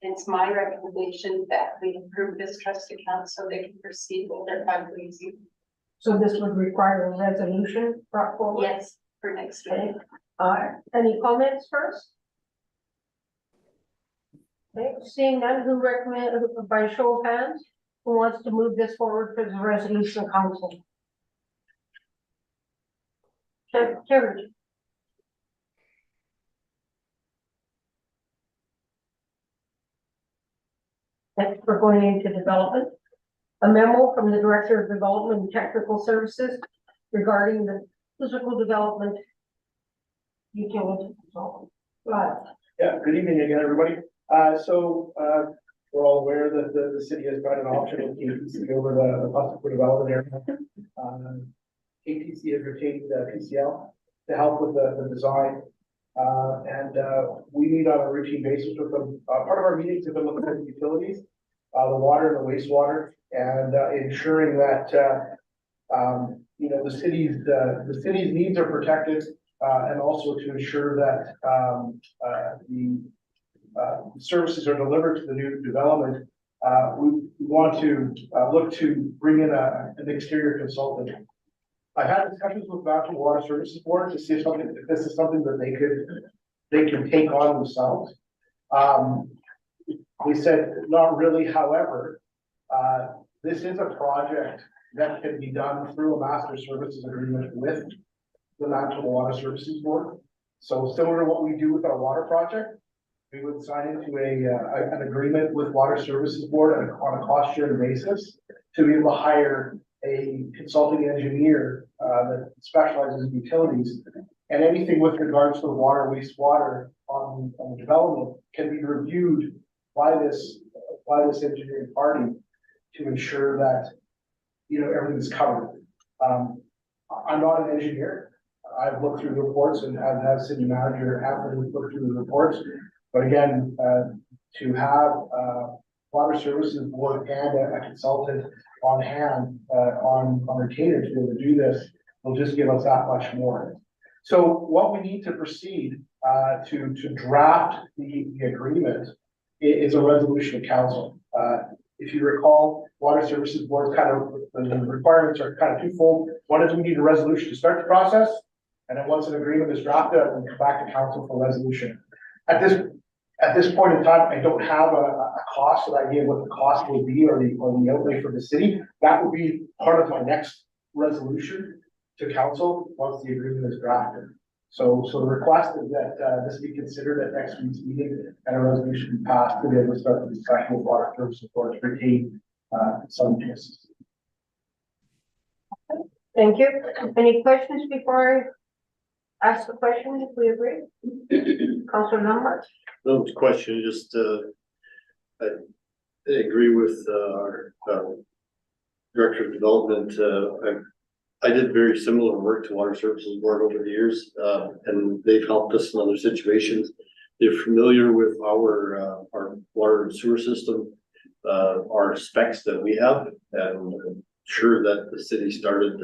it's my recommendation that we improve this trust account so they can proceed with their fundraising. So this would require a resolution brought forward? Yes, for next week. Any comments first? Okay, seeing none, who recommend, by show of hands, who wants to move this forward for the resolution council? Carried. Next, we're going into development. A memo from the Director of Development and Technical Services regarding the physical development utility. Yeah, good evening again, everybody. We're all aware that the city has got an option with KTC over the possible development area. KTC has retained PCL to help with the design. We meet on a routine basis with them. Part of our meetings have been looking at the utilities, the water and the wastewater, and ensuring that the city's needs are protected, and also to ensure that the services are delivered to the new development. We want to look to bring in an exterior consultant. I've had discussions with National Water Services Board to see if this is something that they can take on themselves. We said not really. However, this is a project that can be done through a master services agreement with the National Water Services Board. So similar to what we do with our water project, we would sign into an agreement with Water Services Board on a cost sharing basis to be able to hire a consulting engineer that specializes in utilities, and anything with regards to the water, wastewater on the development can be reviewed by this engineering party to ensure that everything's covered. I'm not an engineer. I've looked through the reports and have city manager Anthony look through the reports. But again, to have Water Services Board and a consultant on hand, on retainer to be able to do this will just give us that much more. So what we need to proceed to draft the agreement is a resolution of council. If you recall, Water Services Board the requirements are kind of twofold. One is we need a resolution to start the process, and then once an agreement is drafted, we come back to council for resolution. At this point in time, I don't have a cost that I gave what the cost would be or the outlay for the city. That would be part of my next resolution to council once the agreement is drafted. So the request is that this be considered at next week's meeting and a resolution be passed to be able to start the discussion with Water Services Board to retain some cases. Thank you. Any questions before I ask the question, if we agree? Councilor Lombard? No question, just, I agree with, our, Director of Development. I did very similar work to Water Services Board over the years, and they've helped us in other situations. They're familiar with our water and sewer system, our specs that we have, and I'm sure that the city started,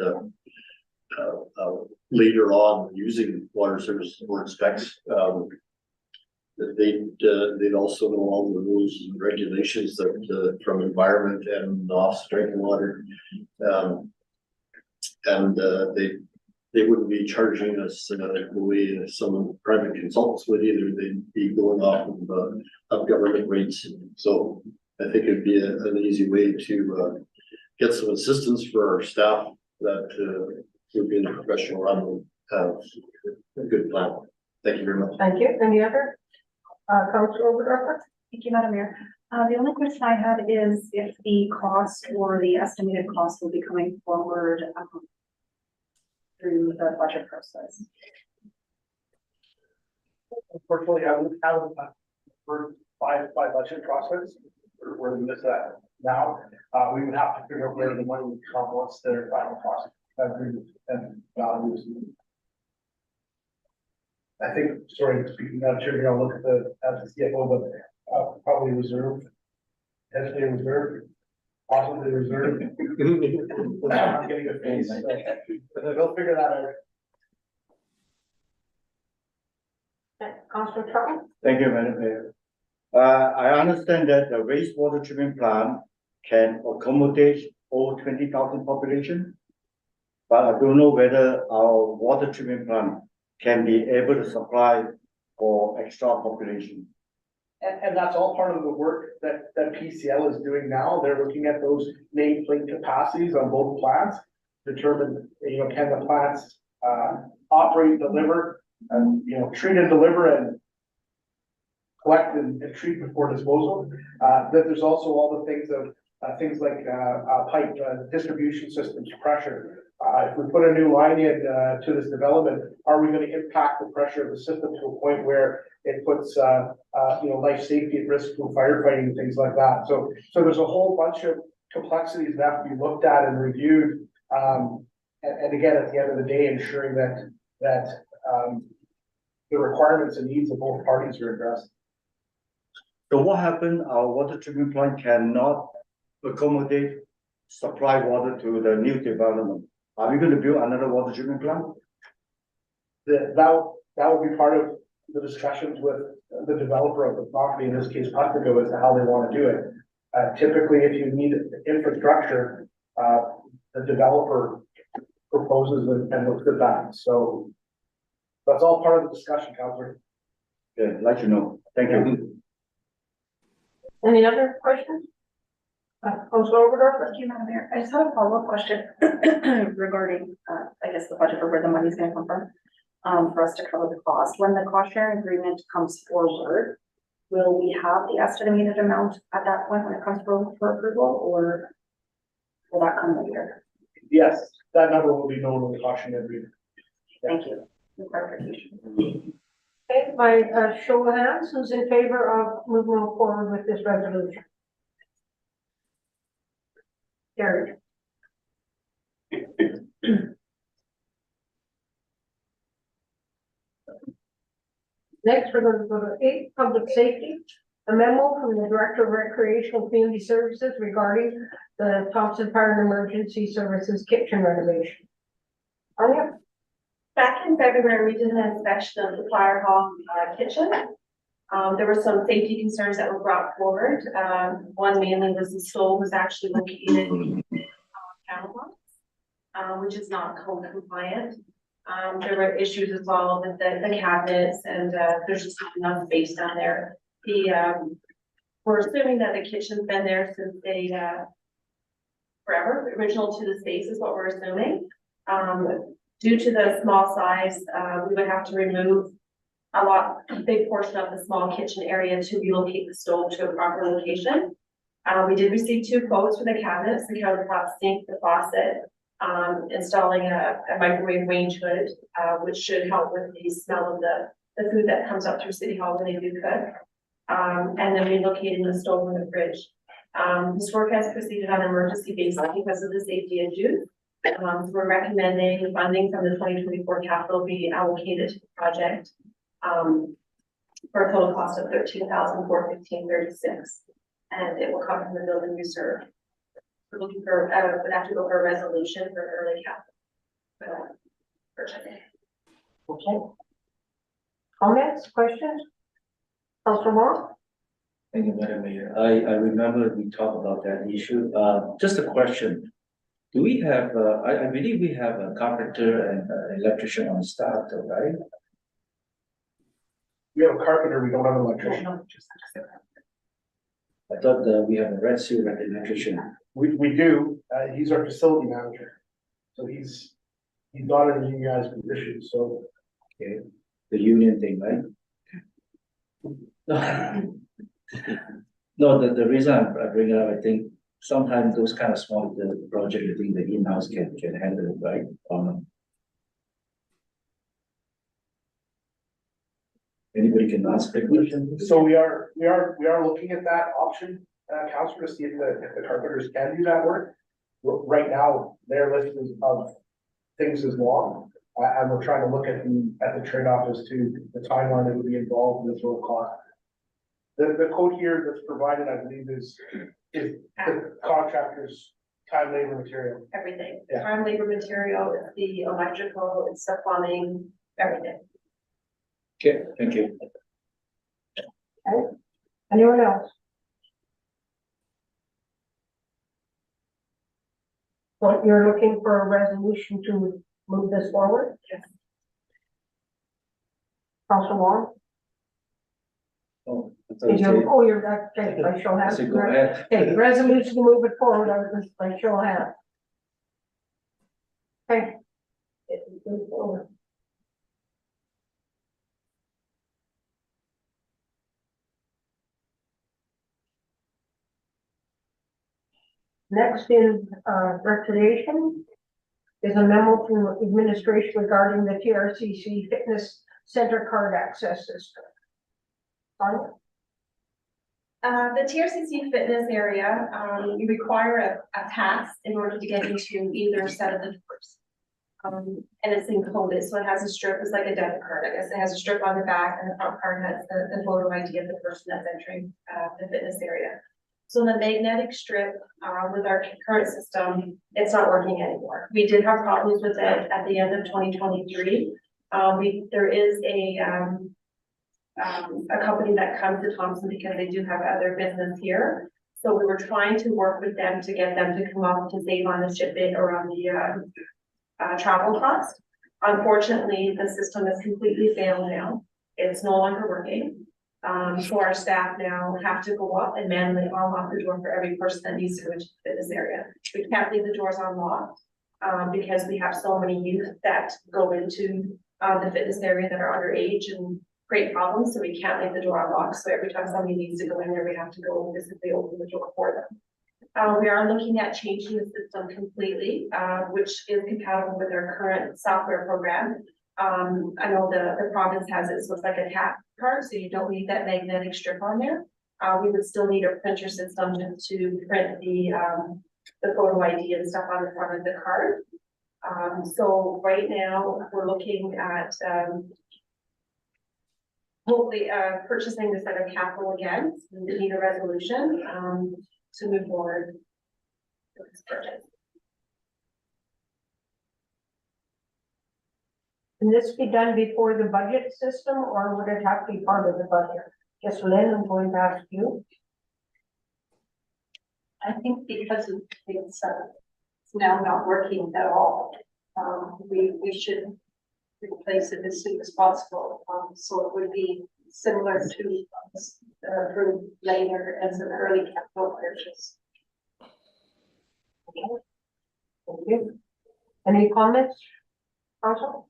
later on using Water Services Board specs. They'd also know all the rules and regulations that from environment and off drinking water. They they wouldn't be charging us, the way some private consultants would either. They'd be going off of government rates. So I think it'd be an easy way to, get some assistance for our staff that, would be in a professional run and have a good plan. Thank you very much. Thank you. Any other? Councilor Oberdorfer? Thank you, Madam Mayor. The only question I had is if the cost or the estimated cost will be coming forward through the budget process. Unfortunately, I haven't for by budget process, we're in this now. We would have to figure out where the money would come, what's their final cost. And values. I think, sorry, speaking out of turn, I'll look at the CFO, but probably reserve. Potentially reserve, possibly reserve. I'm getting a face, but they'll figure that out. Councilor Trump? Thank you, Madam Mayor. I understand that the wastewater treatment plant can accommodate over 20,000 population. But I don't know whether our water treatment plant can be able to supply for extra population. And that's all part of the work that PCL is doing now. They're looking at those nameplate capacities on both plants, determine, can the plants operate, deliver, and, treat and deliver and collect and treat before disposal. That there's also all the things of things like pipe distribution systems, pressure. If we put a new line in to this development, are we going to impact the pressure of the system to a point where it puts life safety at risk for firefighting and things like that? So there's a whole bunch of complexities that have to be looked at and reviewed. And again, at the end of the day, ensuring that the requirements and needs of both parties are addressed. So what happened? Our water treatment plant cannot accommodate supply water to the new development. Are we going to build another water treatment plant? That would be part of the discussions with the developer of the property, in this case, Puttigo, as to how they want to do it. Typically, if you need infrastructure, the developer proposes and looks at that. So that's all part of the discussion, Councillor. Okay, I'd like to know. Thank you. Any other questions? Councilor Oberdorfer? Thank you, Madam Mayor. I just have a follow-up question regarding, I guess, the budget or where the money's gonna come from, for us to cover the cost. When the cost sharing agreement comes forward, will we have the estimated amount at that point when it comes for approval, or will that come later? Yes, that number will be known in the caution agreement. Thank you. For clarification. Okay, by show of hands, who's in favor of moving forward with this resolution? Carried. Next, we're going to go to 8, public safety. A memo from the Director of Recreational Community Services regarding the Thompson Fire and Emergency Services kitchen renovation. Anya? Back in February, we did an inspection of the fire hall kitchen. There were some safety concerns that were brought forward. One mainly was the stove was actually located on countertops, which is not code compliant. There were issues as well with the cabinets, and there's just not enough space down there. We're assuming that the kitchen's been there since they forever, original to the space is what we're assuming. Due to the small size, we would have to remove a big portion of the small kitchen area to relocate the stove to a proper location. We did receive 2 quotes for the cabinets, the countertop sink, the faucet, installing a microwave range hood, which should help with the smell of the food that comes up through City Hall when they do cook. And then relocating the stove and the fridge. This work has proceeded on an emergency basis because of the safety issues. So we're recommending funding from the 2024 capital be allocated to the project for a total cost of $13,415.36, and it will come from the building reserve. We're looking for would have to go for a resolution for early capital purchasing. Okay. Comments, questions? Councilor Moore? Thank you, Madam Mayor. I remember we talked about that issue. Just a question. Do we have, I believe we have a carpenter and electrician on staff, though, right? We have a carpenter, we don't have an electrician. I thought that we have a red seal electrician. We do, he's our facility manager. So he's not in a unionized position, so. Okay, the union thing, right? No, the reason I bring it up, I think sometimes those kind of small project, I think the in-house can handle it, right? Anybody can ask the question? So we are looking at that option, Counselor, to see if the carpenters can do that work. Right now, their list of things is long, and we're trying to look at the trade-off as to the timeline that would be involved in the total cost. The quote here that's provided, I believe, is the contractor's time, labor, material. Everything, Yeah. time, labor, material, it's the electrical, it's the plumbing, everything. Okay, thank you. Anyone else? So you're looking for a resolution to move this forward? Yes. Council Wong? Oh, I thought you said- You're, okay, I shall I have. said go ahead. Okay, resolution to move it forward, I shall have. Okay. Move forward. Next is, recreation. Is a memo from administration regarding the TRCC Fitness Center card access system. Sonia? The TRCC fitness area, you require a pass in order to get into either set of the doors. And it's encoded, so it has a strip, it's like a debit card, I guess. It has a strip on the back, and the front card has the photo ID of the person that's entering the fitness area. So the magnetic strip, with our current system, it's not working anymore. We did have problems with it at the end of 2023. There is a company that comes to Thompson because they do have other business here. So we were trying to work with them to get them to come up to save on the shipping or on the travel cost. Unfortunately, the system is completely failed now. It's no longer working. So our staff now have to go up and manually unlock the door for every person that needs to reach the fitness area. We can't leave the doors unlocked, because we have so many youth that go into the fitness area that are underage and create problems, so we can't leave the door unlocked. So every time somebody needs to go in there, we have to go and physically open the door for them. We are looking at changing the system completely, which is compatible with our current software program. I know the province has it, so it's like a tap card, so you don't need that magnetic strip on there. We would still need a printer system to print the photo ID and stuff on the front of the card. So right now, we're looking at hopefully purchasing this at a capital again. We need a resolution to move forward with this purchase. Can this be done before the budget system, or would it have to be part of the budget? Just Lynn, I'm going to ask you. I think because it's now not working at all, we should replace it as soon as possible. So it would be similar to approved later as an early capital purchase. Thank you. Any comments? Also,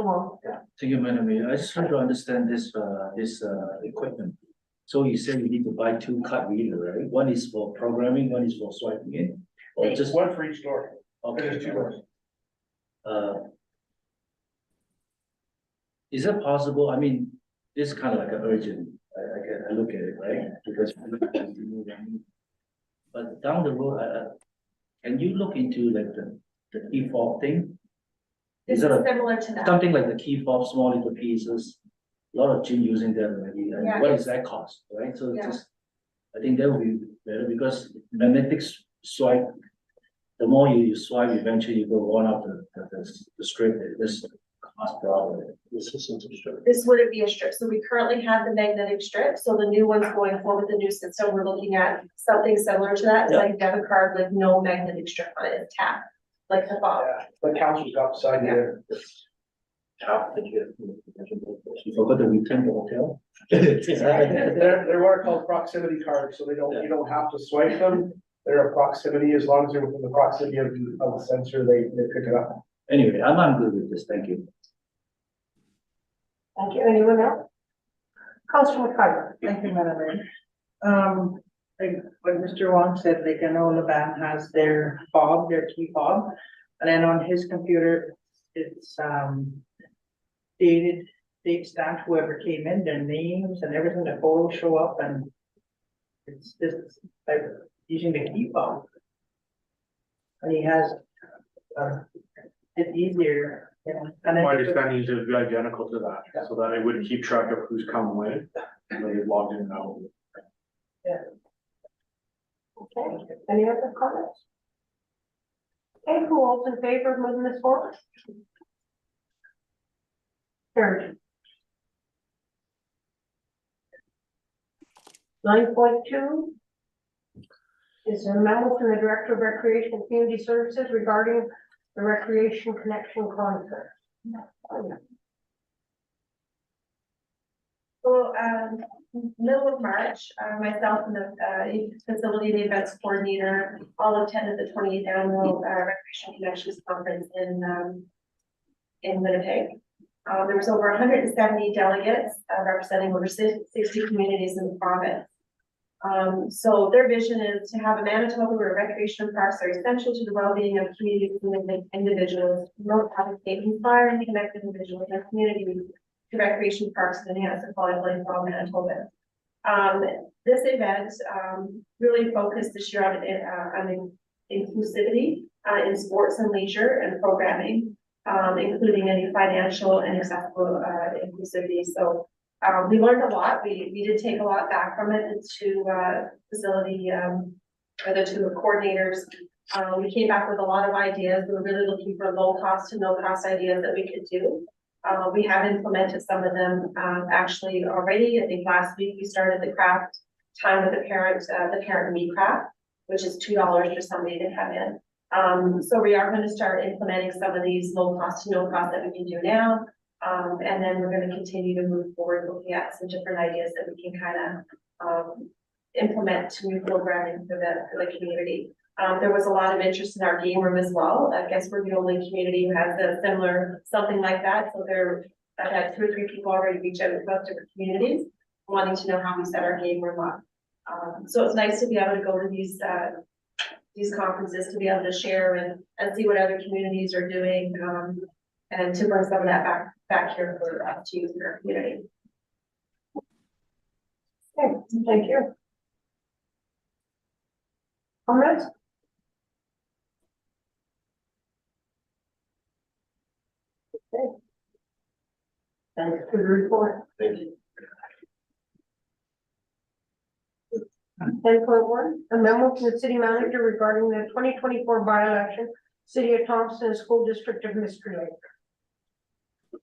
Wong. Thank you, Madam Mayor. I just try to understand this equipment. So you said you need to buy 2 card reader, right? One is for programming, one is for swiping in, or just One for each door. okay? There's 2 doors. Is it possible? I mean, this is kind of like an urgent. I look at it, right? Because but down the road, can you look into like the key fob thing? This is Is it similar to that. something like the key fob, small little pieces? A lot of gym using them already. And Yeah, what is that cost, right? So Yeah. just, I think that would be better because magnetic swipe, the more you swipe, eventually you go on up the strip. This cost problem. This wouldn't be a strip. So we currently have the magnetic strip. So the new one's going forward with the new system. We're looking at something similar to that. It's Yeah. like a debit card with no magnetic strip on it. It's tap. like the fall. Yeah, the council's got beside you. You forgot to return the hotel? They're what are called proximity cards, so you don't have to swipe them. They're a proximity, as long as you're within the proximity of the sensor, they pick it up. Anyway, I'm good with this, thank you. Thank you. Anyone else? Councilor McCarthy. Thank you, Madam Mayor. Like Mr. Wong said, like I know Laban has their fob, their key fob, and then on his computer, it's date stamped whoever came in, their names and everything, the photos show up, and it's just like using the key fob. And he has it's easier, you know. And then My understanding is it would be identical to that, so that it wouldn't keep track of who's come when, and they've logged in and out. Okay, any other comments? Okay, who all's in favor of moving this forward? Carried. 9.2 is a memo from the Director of Recreation and Community Services regarding the Recreation Connection Concert. So, middle of March, myself and the facility, the events coordinator, all attended the 28th annual Recreation Connections Conference in Winnipeg. There was over 170 delegates representing over 60 communities in the province. So their vision is to have a Manitoba where recreation and parks are essential to the well-being of communities and individuals, promote advocate, inspire and connect individuals and communities to recreation parks and enhance the quality of life for all Manitobans. This event really focused this year on inclusivity in sports and leisure and programming, including any financial and accessible inclusivity. So we learned a lot. We did take a lot back from it to facility, or the two coordinators. We came back with a lot of ideas. We were really looking for low cost to no cost ideas that we could do. We have implemented some of them actually already. I think last week we started the craft time with the parent me craft, which is $2 for somebody to come in. So we are going to start implementing some of these low cost to no cost that we can do now. And then we're going to continue to move forward looking at some different ideas that we can kind of implement to new programming for the community. There was a lot of interest in our game room as well. I guess we're the only community who has a similar, something like that. So I've had 2 or 3 people already reach out to us, different communities, wanting to know how we set our game room up. So it's nice to be able to go to these conferences, to be able to share and see what other communities are doing, and to bring some of that back here for us to use in our community. Okay, thank you. Comments? Okay. Thanks for the report. Thank you. 10.1, a memo from the city manager regarding the 2024 by-election, City of Thompson, School District of Mystery Lake.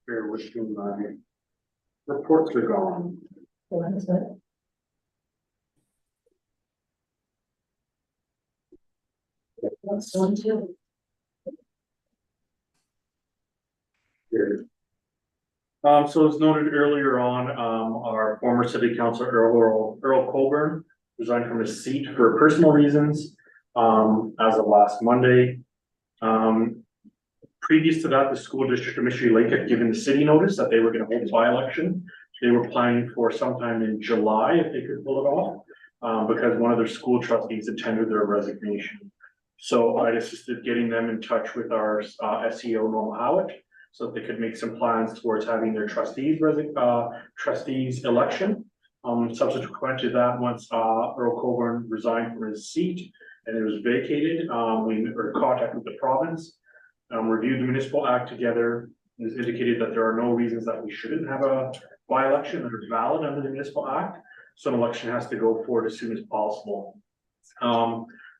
Here, which my reports are gone. Here. So as noted earlier on, our former city councilor Earl Colburn resigned from his seat for personal reasons, as of last Monday. Previous to that, the school district of Mystery Lake had given the city notice that they were going to hold a by-election. They were planning for sometime in July if they could pull it off, because one of their school trustees had tendered their resignation. So I assisted getting them in touch with our SEO Norma Howitt, so that they could make some plans towards having their trustees election. Subsequent to that, once Earl Colburn resigned from his seat and it was vacated, we were in contact with the province, reviewed the municipal act together. It was indicated that there are no reasons that we shouldn't have a by-election that are valid under the municipal act. So an election has to go forward as soon as possible.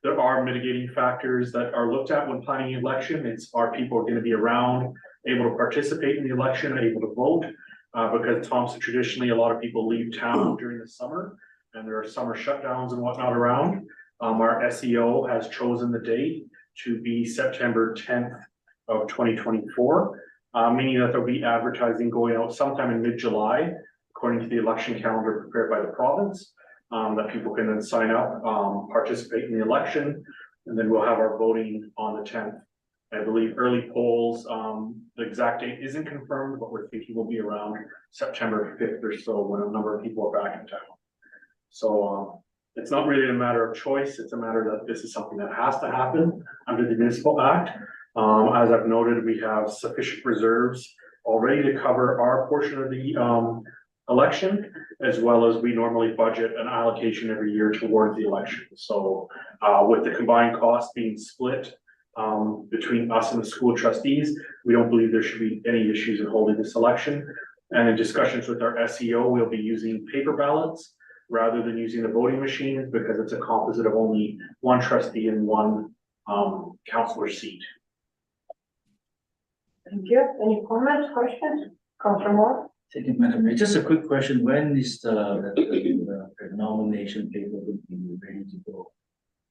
There are mitigating factors that are looked at when planning an election. It's are people going to be around, able to participate in the election, able to vote, because Thompson traditionally a lot of people leave town during the summer and there are summer shutdowns and whatnot around. Our SEO has chosen the date to be September 10th of 2024, meaning that there'll be advertising going out sometime in mid-July, according to the election calendar prepared by the province, that people can then sign up, participate in the election, and then we'll have our voting on the 10th. I believe early polls, the exact date isn't confirmed, but we're thinking will be around September 5th or so, when a number of people are back in town. So it's not really a matter of choice, it's a matter that this is something that has to happen under the Municipal Act. As I've noted, we have sufficient reserves already to cover our portion of the election, as well as we normally budget an allocation every year towards the election. So with the combined cost being split between us and the school trustees, we don't believe there should be any issues in holding this election. And in discussions with our SEO, we'll be using paper ballots rather than using the voting machines, because it's a composite of only one trustee and one councillor seat. Thank you. Any comments, questions? Councillor Moore? Thank you, Madam Mayor. Just a quick question. When is the nomination paper will be ready to go?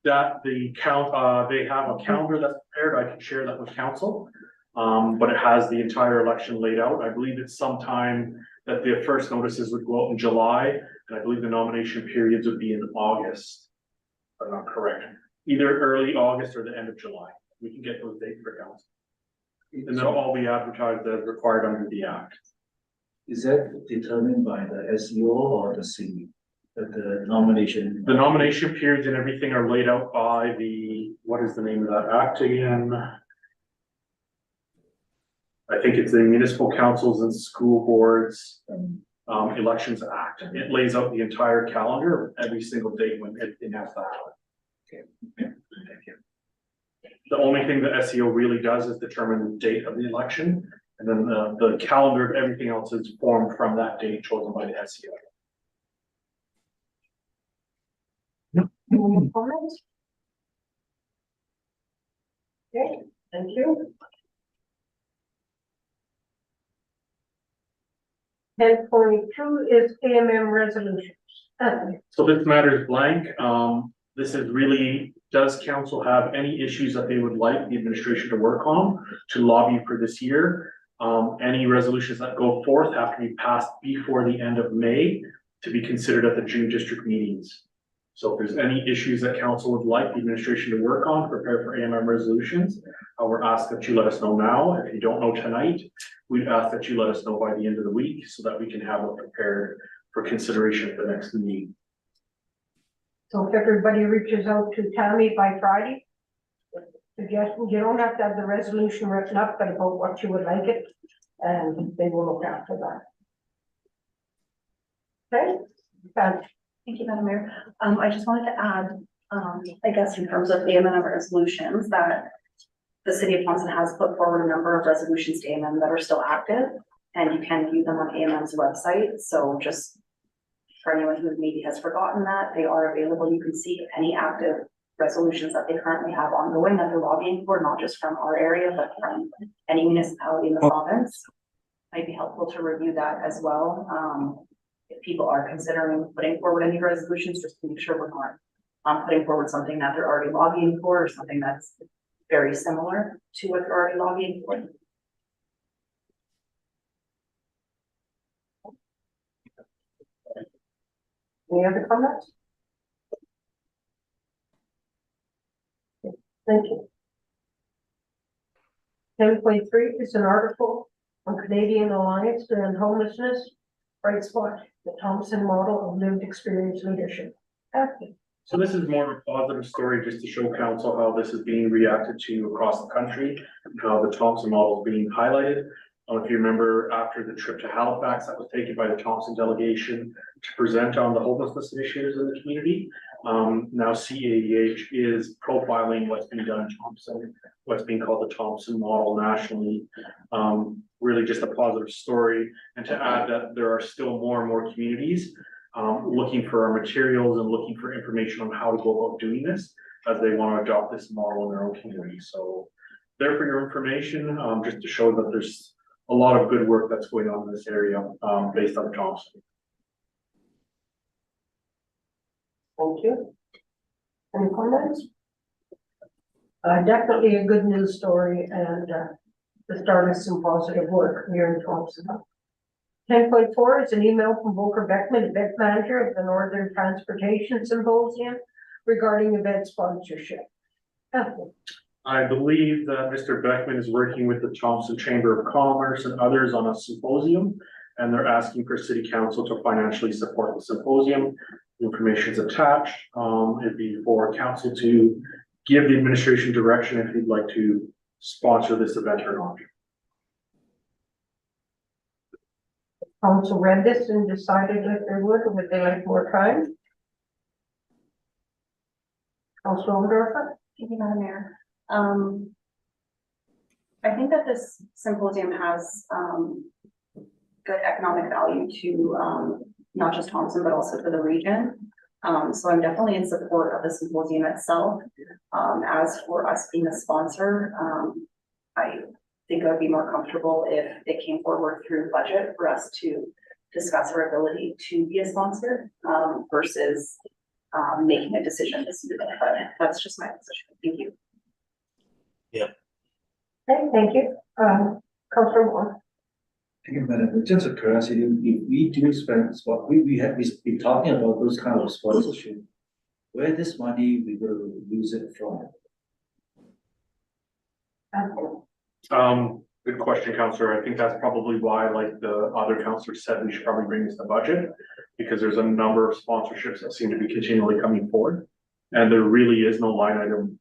That they have a calendar that's prepared. I can share that with council. But it has the entire election laid out. I believe it's sometime that the first notices would go out in July, and I believe the nomination periods would be in August. If I'm not correct. Either early August or the end of July. We can get those dates for council. And they'll all be advertised as required under the act. Is that determined by the SEO or the city? The nomination? The nomination periods and everything are laid out by the, what is the name of that act again? I think it's the Municipal Councils and School Boards Elections Act. It lays out the entire calendar, every single date when everything has to happen. Okay. Thank you. The only thing the SEO really does is determine the date of the election, and then the calendar of everything else is formed from that date chosen by the SEO. Any comments? Okay, thank you. 10.2 is AMM resolutions. So this matter is blank. This is really, does council have any issues that they would like the administration to work on to lobby for this year? Any resolutions that go forth have to be passed before the end of May to be considered at the June district meetings. So if there's any issues that council would like the administration to work on, prepare for AMM resolutions, we're asked that you let us know now. If you don't know tonight, we'd ask that you let us know by the end of the week so that we can have it prepared for consideration at the next meeting. So if everybody reaches out to Tammy by Friday, suggestions, you don't have to have the resolution written up, but about what you would like it, and they will look after that. Okay? Thank you, Madam Mayor. I just wanted to add, I guess in terms of AMM resolutions, that the city of Thompson has put forward a number of resolutions to AMM that are still active, and you can view them on AMM's website. So just for anyone who maybe has forgotten that, they are available. You can see any active resolutions that they currently have ongoing that they're lobbying for, not just from our area, but from any municipality in the province. Might be helpful to review that as well. If people are considering putting forward any resolutions, just to make sure we're not putting forward something that they're already lobbying for, or something that's very similar to what they're already lobbying for. Any other comments? Thank you. 10.3 is an article on Canadian Alliance to End Homelessness, Bright Spot, the Thompson model of lived experience leadership. So this is more of a positive story just to show council how this is being reacted to across the country, and how the Thompson model is being highlighted. If you remember, after the trip to Halifax that was taken by the Thompson delegation to present on the homelessness issues in the community, now CAEH is profiling what's being done in Thompson, what's being called the Thompson model nationally. Really just a positive story, and to add that there are still more and more communities looking for our materials and looking for information on how to go about doing this as they want to adopt this model in their own community. So there for your information, just to show that there's a lot of good work that's going on in this area based on Thompson. Thank you. Any comments? Definitely a good news story and, the start of some positive work here in Thompson. 10.4 is an email from Volker Beckman, event manager of the Northern Transportation Symposium regarding event sponsorship. I believe that Mr. Beckman is working with the Thompson Chamber of Commerce and others on a symposium, and they're asking for city council to financially support the symposium. The information is attached. It'd be for council to give the administration direction if you'd like to sponsor this event or not. Council read this and decided if they would, or would they like more time? Council Overdorfer? Thank you, Madam Mayor. I think that this symposium has, good economic value to, not just Thompson, but also to the region. So I'm definitely in support of the symposium itself. As for us being a sponsor, I think I would be more comfortable if it came forward through budget for us to discuss our ability to be a sponsor, versus making a decision this year. But that's just my position. Thank you. Okay, thank you. Councilor Moore. Thank you, Madam. Just a curiosity, if we do spend spot, we have been talking about those kind of sponsorship. Where this money we will use it from? Good question, Councillor. I think that's probably why, like the other councillors said, we should probably bring this to budget, because there's a number of sponsorships that seem to be continually coming forward, and there really is no line item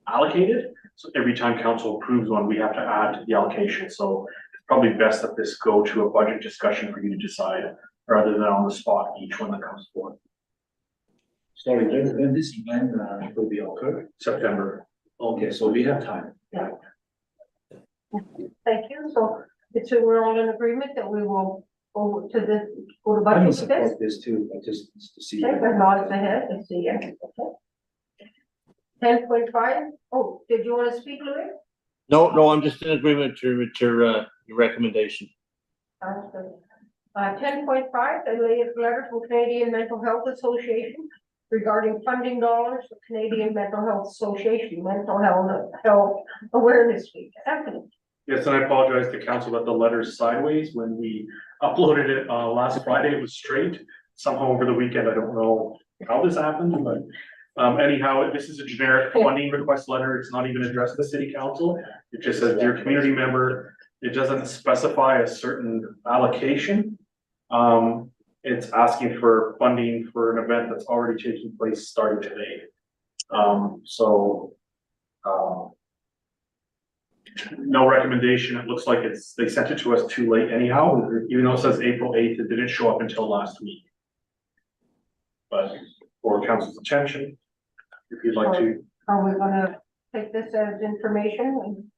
allocated. So every time council approves one, we have to add to the allocation. So it's probably best that this go to a budget discussion for you to decide, rather than on the spot each one that comes forward. Sorry, when this event will be occurred? September. Okay, so we have time. Yeah. Thank you. So it's, we're all in agreement that we will go to the, go to I budget will with this? support this too, but just to see. Okay, but nods ahead, let's see, yeah, okay. 10.5, oh, did you want to speak, Louis? No, I'm just in agreement with your recommendation. Sounds good. 10.5, a letter from Canadian Mental Health Association regarding funding dollars for Canadian Mental Health Association, Mental Health Awareness Week. Anthony. Yes, and I apologize to council that the letter's sideways. When we uploaded it last Friday, it was straight. Somehow over the weekend, I don't know how this happened, but anyhow, this is a generic funding request letter. It's not even addressed to city council. It just says, dear community member. It doesn't specify a certain allocation. It's asking for funding for an event that's already taking place starting today. No recommendation. It looks like they sent it to us too late anyhow, even though it says April 8th, it didn't show up until last week. But for council's attention, if you'd like to. Are we gonna take this as information?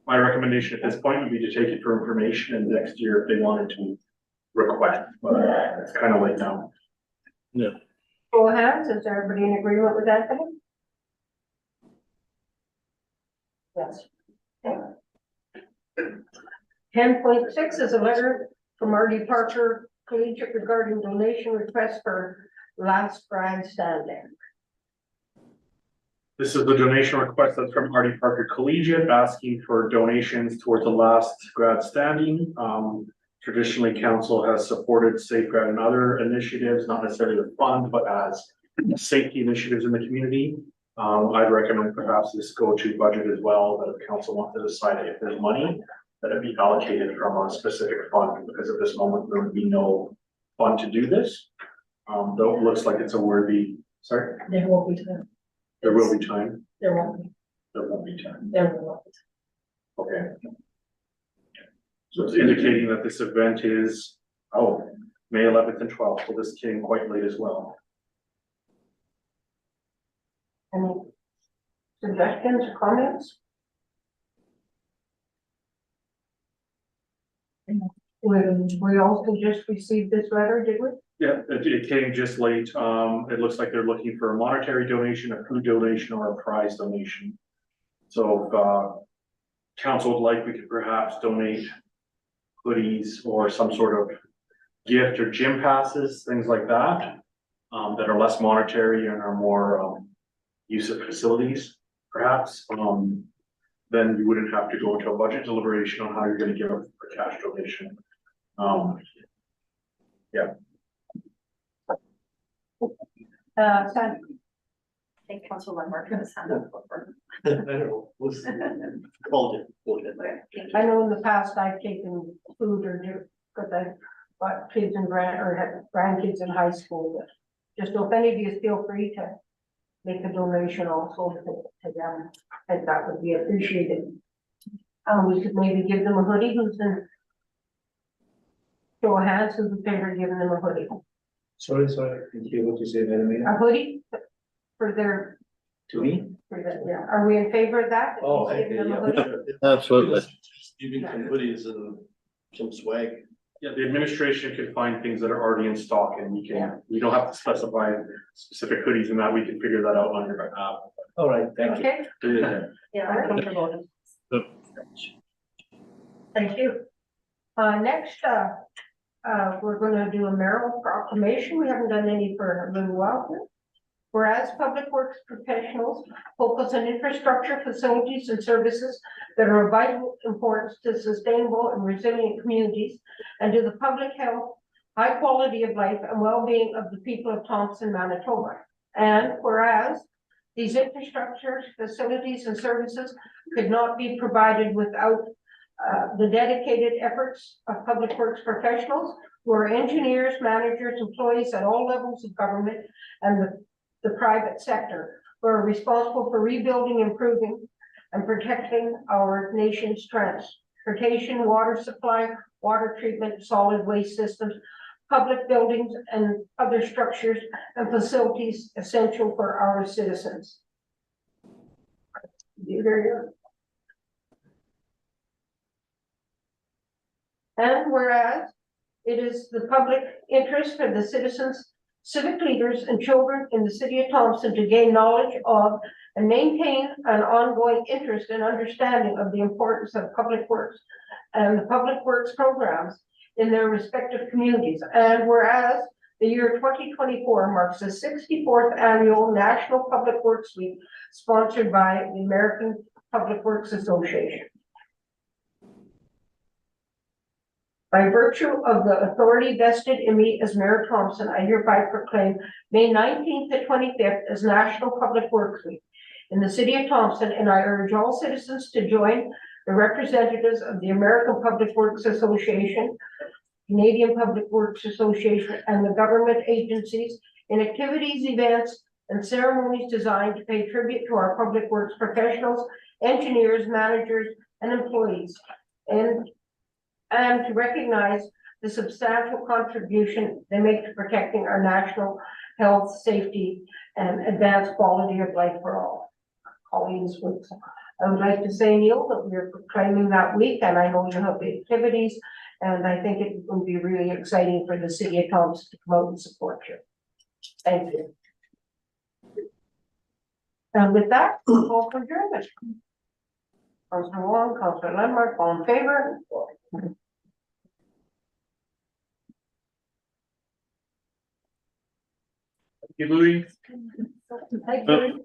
My recommendation at this point would be to take it for information, and next year if they wanted to request, but it's kind of late now. Yeah. Show of hands, is everybody in agreement with Anthony? Yes. 10.6 is a letter from R.D. Parker Collegiate regarding donation request for last grandstanding. This is the donation request that's from R.D. Parker Collegiate, asking for donations towards the last grad standing. Traditionally, council has supported Safegrad and other initiatives, not necessarily with funds, but as safety initiatives in the community. I'd recommend perhaps this go to budget as well, that if council wants to decide if there's money, that it be allocated from a specific fund, because at this moment, there would be no fund to do this. Though it looks like it's a worthy, sorry? There will be time. There will be time. There won't be. There won't be time. There will be. Okay. So it's indicating that this event is, May 11th and 12th, so this came quite late as well. Any suggestions, comments? We also just received this letter, did we? Yeah, it came just late. It looks like they're looking for a monetary donation, a food donation, or a prize donation. So if council would like, we could perhaps donate hoodies or some sort of gift or gym passes, things like that, that are less monetary and are more use of facilities. perhaps, then you wouldn't have to go into a budget deliberation on how you're gonna give a cash donation. Sam, I think Council Landmark has hand up. I don't know, who's called it, quote it. I know in the past I've taken food or do, because I've got kids in or had grandkids in high school, but just if any of you feel free to make a donation also to them, and that would be appreciated. We could maybe give them a hoodie, who's in show of hands, who's in favor of giving them a hoodie, Sorry, did you what you say, Madam Mayor? a hoodie for their, To me? for the, yeah, are we in favor of that? Oh, Giving them a okay, hoodie? Absolutely. Giving some goodies and some swag. Yeah, the administration can find things that are already in stock and we don't have to specify specific hoodies and that, we can figure that out on your behalf. All right, thank you. Okay, Do it then. Yeah, I'm comfortable. thank you. Next, we're gonna do a mayoral proclamation. We haven't done any for a little while here. Whereas public works professionals focus on infrastructure, facilities, and services that are of vital importance to sustainable and resilient communities and to the public health, high quality of life, and well-being of the people of Thompson, Manitoba. And whereas these infrastructures, facilities, and services could not be provided without the dedicated efforts of public works professionals who are engineers, managers, employees at all levels of government and the private sector who are responsible for rebuilding, improving, and protecting our nation's transportation, water supply, water treatment, solid waste systems, public buildings, and other structures and facilities essential for our citizens. And whereas it is the public interest of the citizens, civic leaders, and children in the city of Thompson to gain knowledge of and maintain an ongoing interest and understanding of the importance of public works and the public works programs in their respective communities. And whereas the year 2024 marks the 64th annual National Public Works Week sponsored by the American Public Works Association. By virtue of the authority vested in me as Mayor Thompson, I hereby proclaim May 19th to 25th as National Public Works Week in the city of Thompson, and I urge all citizens to join the representatives of the American Public Works Association, Canadian Public Works Association, and the government agencies in activities, events, and ceremonies designed to pay tribute to our public works professionals, engineers, managers, and employees, and to recognize the substantial contribution they make to protecting our national health, safety, and advanced quality of life for all. Colleagues, I would like to say, Neil, that we're proclaiming that week, and I know you have the activities, and I think it will be really exciting for the city of Thompson to come out and support you. Thank you. And with that, we'll call for adjournment. Councilor Wong, Councilor Landmark, all in favor? Thank you, Louis. Thank you.